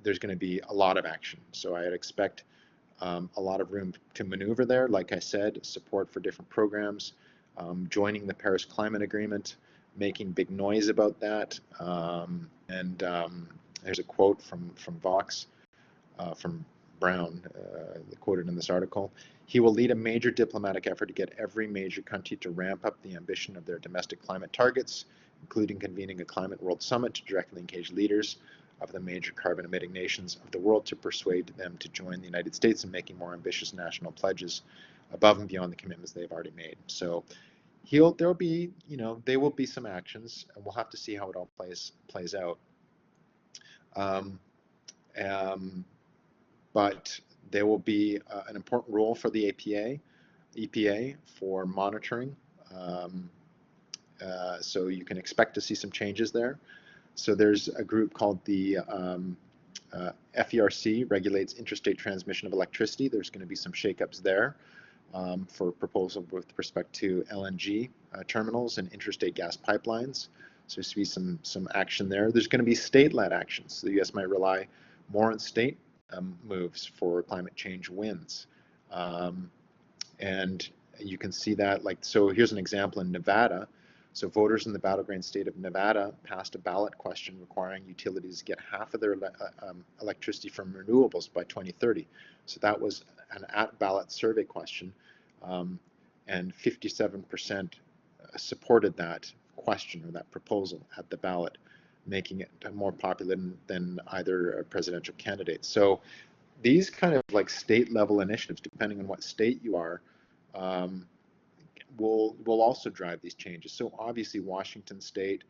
there's going to be a lot of action. So I'd expect a lot of room to maneuver there. Like I said, support for different programs, joining the Paris Climate Agreement, making big noise about that. There's a quote from Vox, from Brown, quoted in this article. He will lead a major diplomatic effort to get every major country to ramp up the ambition of their domestic climate targets, including convening a climate world summit to directly engage leaders of the major carbon-emitting nations of the world to persuade them to join the United States in making more ambitious national pledges above and beyond the commitments they've already made. So there'll be, you know, there will be some actions, and we'll have to see how it all plays out. But there will be an important role for the EPA for monitoring. So you can expect to see some changes there. So there's a group called the FERC, regulates interstate transmission of electricity. There's going to be some shakeups there for proposal with respect to LNG terminals and interstate gas pipelines. So there's going to be some action there. There's going to be state-led actions. So the U.S. might rely more on state moves for climate change wins. And you can see that, like, so here's an example in Nevada. So voters in the battleground state of Nevada passed a ballot question requiring utilities to get half of their electricity from renewables by 2030. So that was an at-ballot survey question, and 57% supported that question or that proposal at the ballot, making it more popular than either presidential candidate. So these kind of like state-level initiatives, depending on what state you are, will also drive these changes. So obviously Washington State,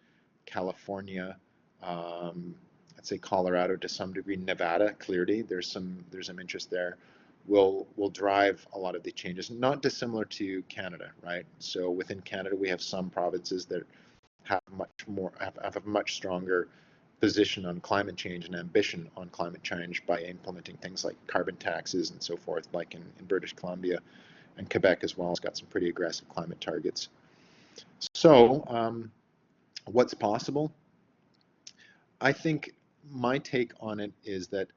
California, I'd say Colorado to some degree, Nevada, clearly there's some interest there, will drive a lot of the changes, not dissimilar to Canada, right? So within Canada we have some provinces that have a much stronger position on climate change and ambition on climate change by implementing things like carbon taxes and so forth, like in British Columbia. And Quebec as well has got some pretty aggressive climate targets. So what's possible? I think my take on it is that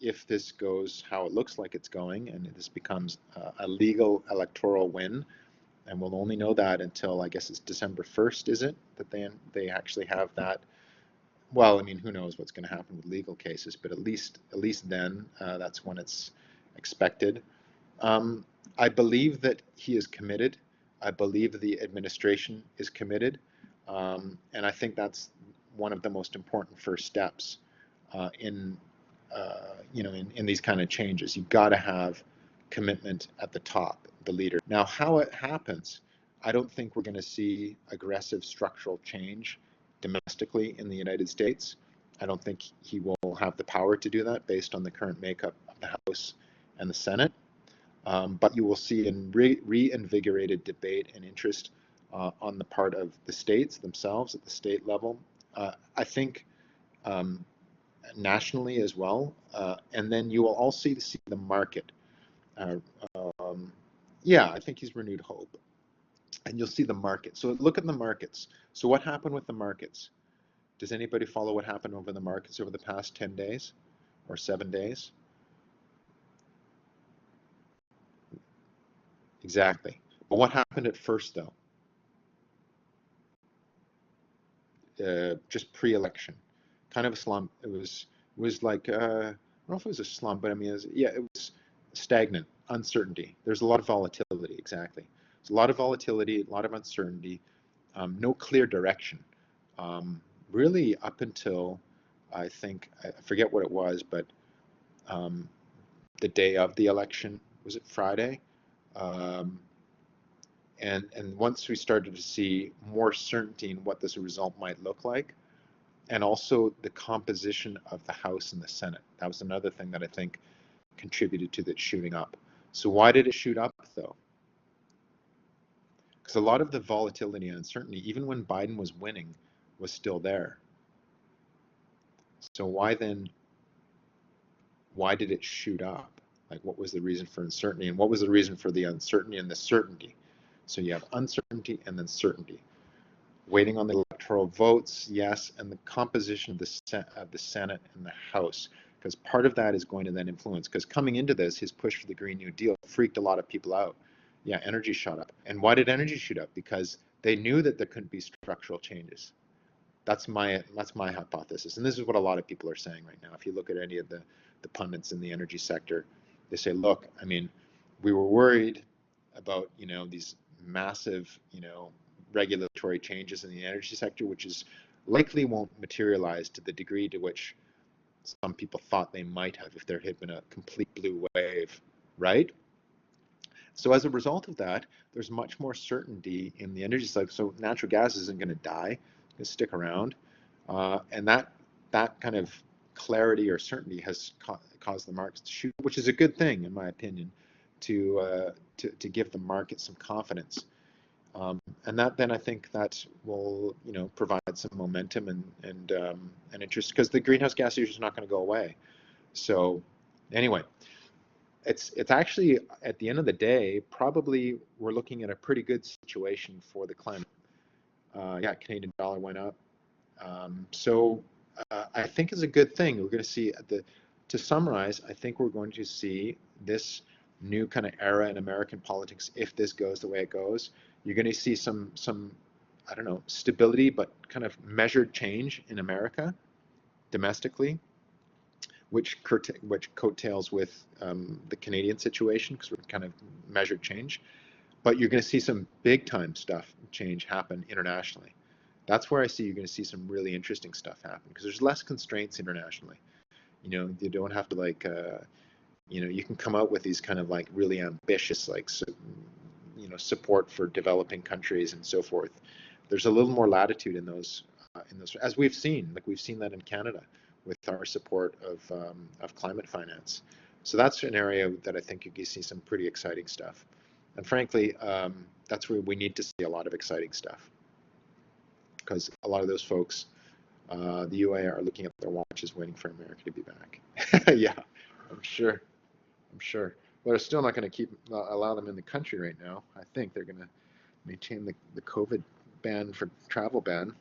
if this goes how it looks like it's going, and this becomes a legal electoral win, and we'll only know that until, I guess it's December 1st, is it, that they actually have that well, I mean, who knows what's going to happen with legal cases, but at least then that's when it's expected. Um, I believe that he is committed. I believe the administration is committed, and I think that's one of the most important first steps in in these kind of changes. You've got to have commitment at the top, the leader. Now, how it happens, I don't think we're going to see aggressive structural change domestically in the United States. I don't think he will have the power to do that based on the current makeup of the House and the Senate. But you will see a reinvigorated debate and interest on the part of the states themselves at the state level. I think um, nationally as well. And then you will also see the market. Uh, um, yeah, I think he's renewed hope. And you'll see the market. So look at the markets. So what happened with the markets? Does anybody follow what happened over the markets over the past 10 days or 7 days? Exactly. But what happened at first, though? Just pre-election, kind of a slump. It was like I don't know if it was a slump, but I mean, yeah, it was stagnant, uncertainty. There's a lot of volatility. Exactly, there's a lot of volatility, a lot of uncertainty, no clear direction. Really, up until I think I forget what it was, but um, the day of the election, was it Friday? Um, and once we started to see more certainty in what this result might look like, and also the composition of the House and the Senate. That was another thing that I think contributed to that shooting up. So why did it shoot up though? Because a lot of the volatility and uncertainty, even when Biden was winning, was still there. So why then, why did it shoot up? Like what was the reason for uncertainty and what was the reason for the uncertainty and the certainty? So you have uncertainty and then certainty. Waiting on the electoral votes, yes, and the composition of the Senate and the House, because part of that is going to then influence. Because coming into this, his push for the Green New Deal freaked a lot of people out. Yeah, energy shot up. And why did energy shoot up? Because they knew that there couldn't be structural changes. That's my hypothesis, and this is what a lot of people are saying right now. If you look at any of the pundits in the energy sector, they say, look, I mean, we were worried about these massive regulatory changes in the energy sector, which is likely won't materialize to the degree to which some people thought they might have if there had been a complete blue wave, right? So as a result of that, there's much more certainty in the energy sector. So natural gas isn't going to die; it's going to stick around, and that kind of clarity or certainty has caused the markets to shoot, which is a good thing in my opinion, to give the market some confidence. And that then I think that will provide some momentum and interest because the greenhouse gas issue is not going to go away. So anyway, it's actually at the end of the day probably we're looking at a pretty good situation for the climate. Yeah, Canadian dollar went up. So I think it's a good thing. We're going to see to summarize, I think we're going to see this new kind of era in American politics if this goes the way it goes. You're going to see some I don't know, stability, but kind of measured change in America domestically, which coattails with the Canadian situation because we're kind of measured change. But you're going to see some big time stuff change happen internationally. That's where I see you're going to see some really interesting stuff happen because there's less constraints internationally. You don't have to you can come out with these kind of like really ambitious support for developing countries and so forth. There's a little more latitude in those as we've seen that in Canada with our support of climate finance. So that's an area that I think you can see some pretty exciting stuff. And frankly, that's where we need to see a lot of exciting stuff because a lot of those folks, the UA, are looking at their watches waiting for America to be back. Yeah, I'm sure. I'm sure. But they're still not going to allow them in the country right now. I think they're going to maintain the COVID ban for travel ban.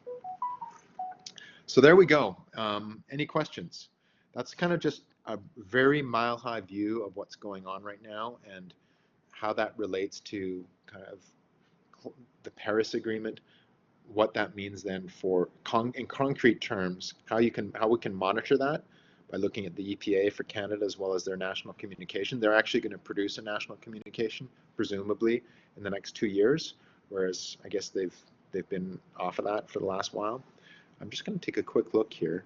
So there we go. Any questions? That's kind of just a very mile high view of what's going on right now and how that relates to kind of the Paris Agreement, what that means then for in concrete terms, how we can monitor that by looking at the EPA for Canada as well as their national communication. They're actually going to produce a national communication, presumably in the next 2 years, whereas I guess they've been off of that for the last while. I'm just going to take a quick look here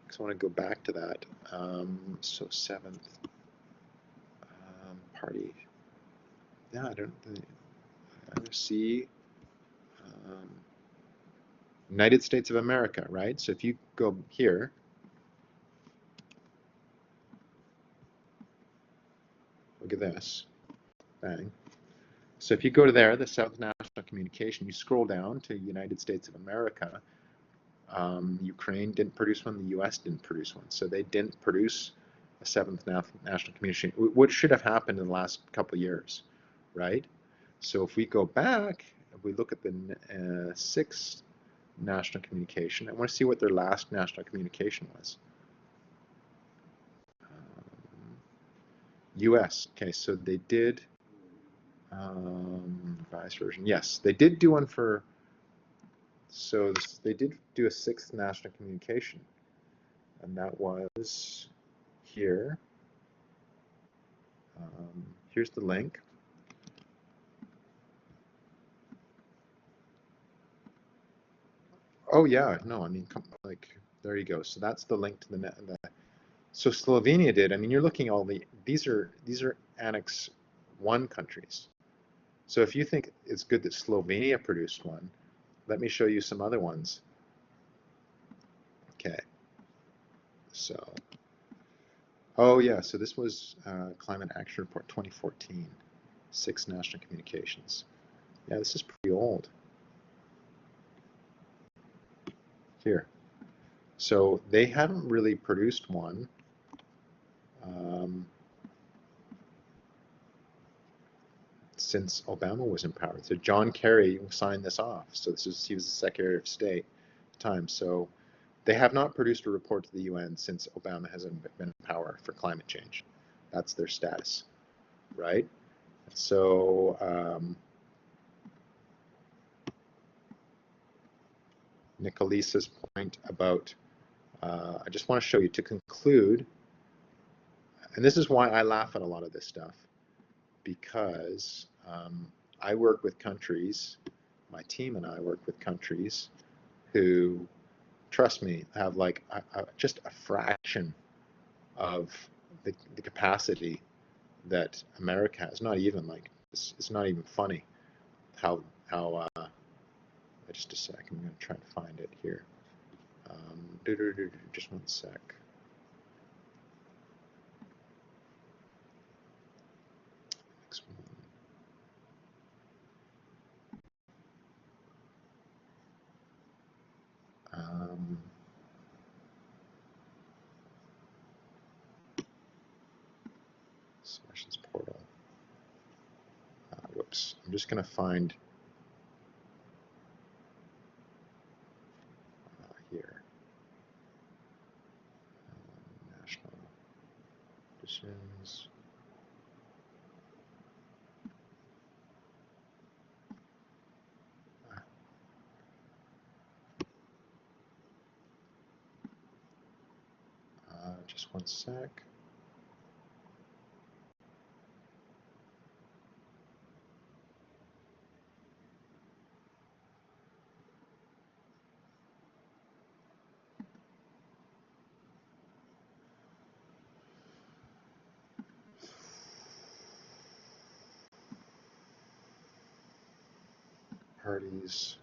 because I want to go back to that. So seventh party. Yeah, I don't see. United States of America, right? So if you go here, look at this, bang. So if you go to there, the South National Communication, you scroll down to United States of America. Ukraine didn't produce one, the US didn't produce one. So they didn't produce a seventh national communication, which should have happened in the last couple of years, right? So if we go back, if we look at the sixth national communication, I want to see what their last national communication was. US, okay, so they did, revised version, yes, they did do one for, so they did do a sixth national communication, and that was here. Here's the link. Oh yeah, no, I mean, like, there you go. So that's the link to the net. So Slovenia did. I mean, you're looking all these are Annex 1 countries. So if you think it's good that Slovenia produced one, let me show you some other ones. Okay. So, oh yeah, so this was Climate Action Report 2014, 6 national communications. Yeah, this is pretty old. Here. So they haven't really produced one. Since Obama was in power. So John Kerry signed this off. So he was the Secretary of State at the time. So they have not produced a report to the UN since Obama has been in power for climate change. That's their status, right? So Nicolisa's point about, I just want to show you to conclude, and this is why I laugh at a lot of this stuff, because I work with countries, my team and I work with countries who, trust me, have like just a fraction of the capacity that America has. Not even like, it's not even funny how just a sec, I'm going to try to find it here. Just one sec. Next one. Submissions portal. Whoops. I'm just going to find here. National editions. Just one sec. Parties.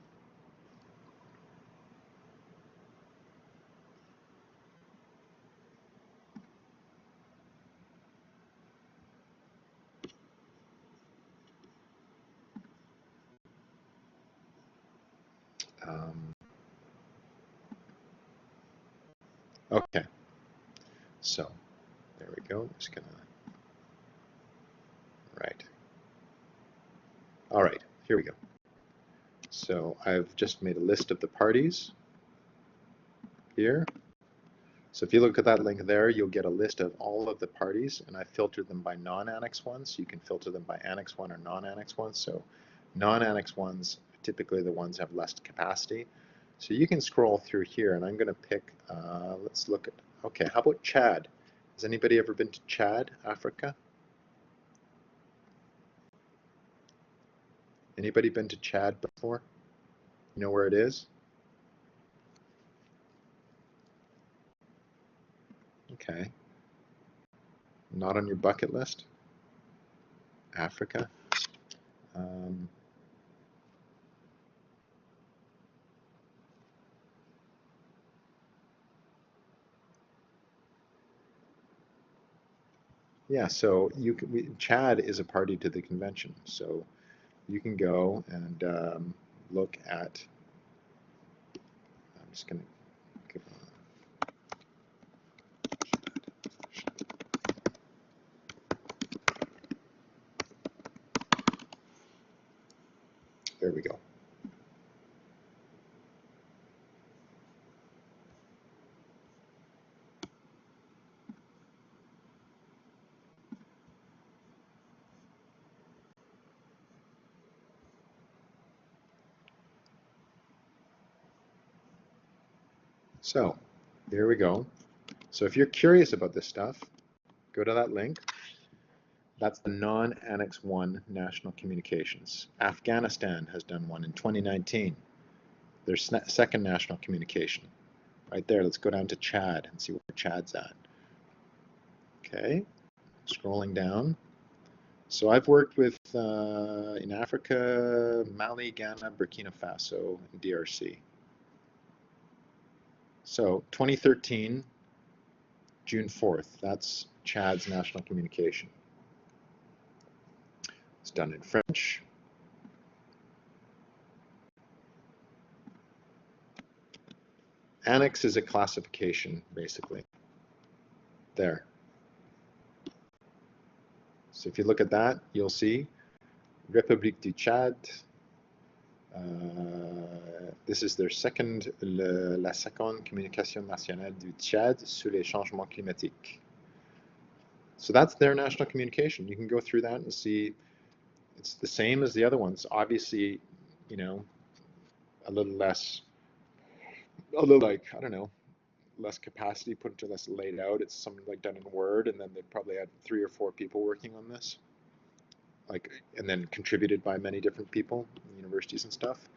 Okay. So there we go. I'm just gonna. Right. All right. Here we go. So I've just made a list of the parties here. So if you look at that link there, you'll get a list of all of the parties, and I filtered them by non-Annex 1, so you can filter them by Annex 1 or non-Annex 1. So non-Annex 1s typically the ones have less capacity. So you can scroll through here, and I'm going to pick, let's look at, okay, how about Chad? Has anybody ever been to Chad, Africa? Anybody been to Chad before? You know where it is? Okay. Not on your bucket list? Africa? Um, yeah, so Chad is a party to the convention, so you can go and look at, I'm just going to give there we go. So there we go. So if you're curious about this stuff, go to that link. That's the non-Annex 1 national communications. Afghanistan has done one in 2019. Their second national communication. Right there, let's go down to Chad and see where Chad's at. Okay, scrolling down. So I've worked with, in Africa, Mali, Ghana, Burkina Faso, and DRC. So 2013, June 4th, that's Chad's national communication. It's done in French. Annex is a classification, basically. There. So if you look at that, you'll see République du Tchad. This is their second, la seconde communication nationale du Tchad sur les changements climatiques. So that's their national communication. You can go through that and see it's the same as the other ones. Obviously, you know, a little less, a little like, I don't know, less capacity put into less laid out. It's something like done in Word, and then they probably had 3 or 4 people working on this, like, and then contributed by many different people, universities and stuff.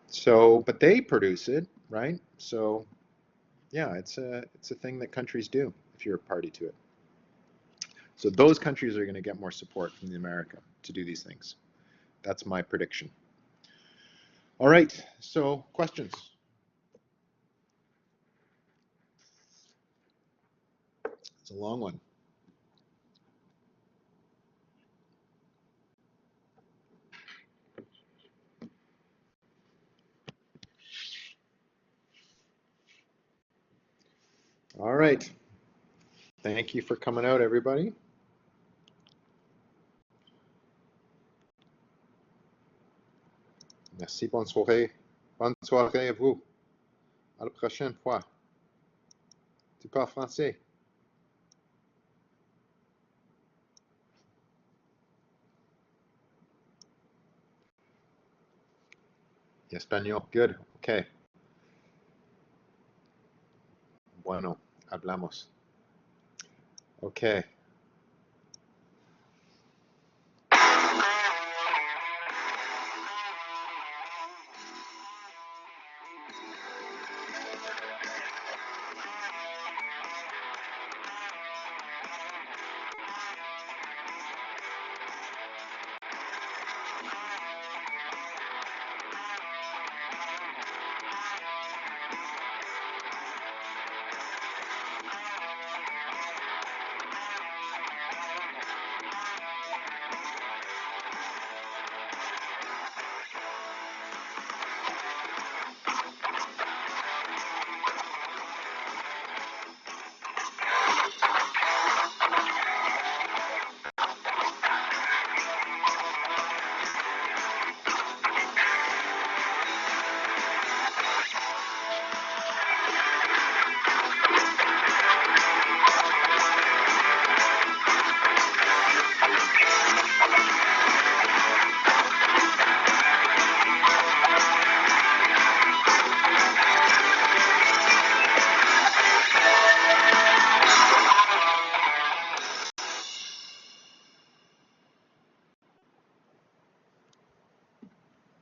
So, but they produce it, right? So, yeah, it's a thing that countries do if you're a party to it. So those countries are going to get more support from the America to do these things. That's my prediction. All right, so questions? It's a long one. All right. Thank you for coming out, everybody. Merci, bonne soirée. Bonne soirée à vous. À la prochaine fois. Tu parles français? Español, good. Okay. Bueno, hablamos. Okay.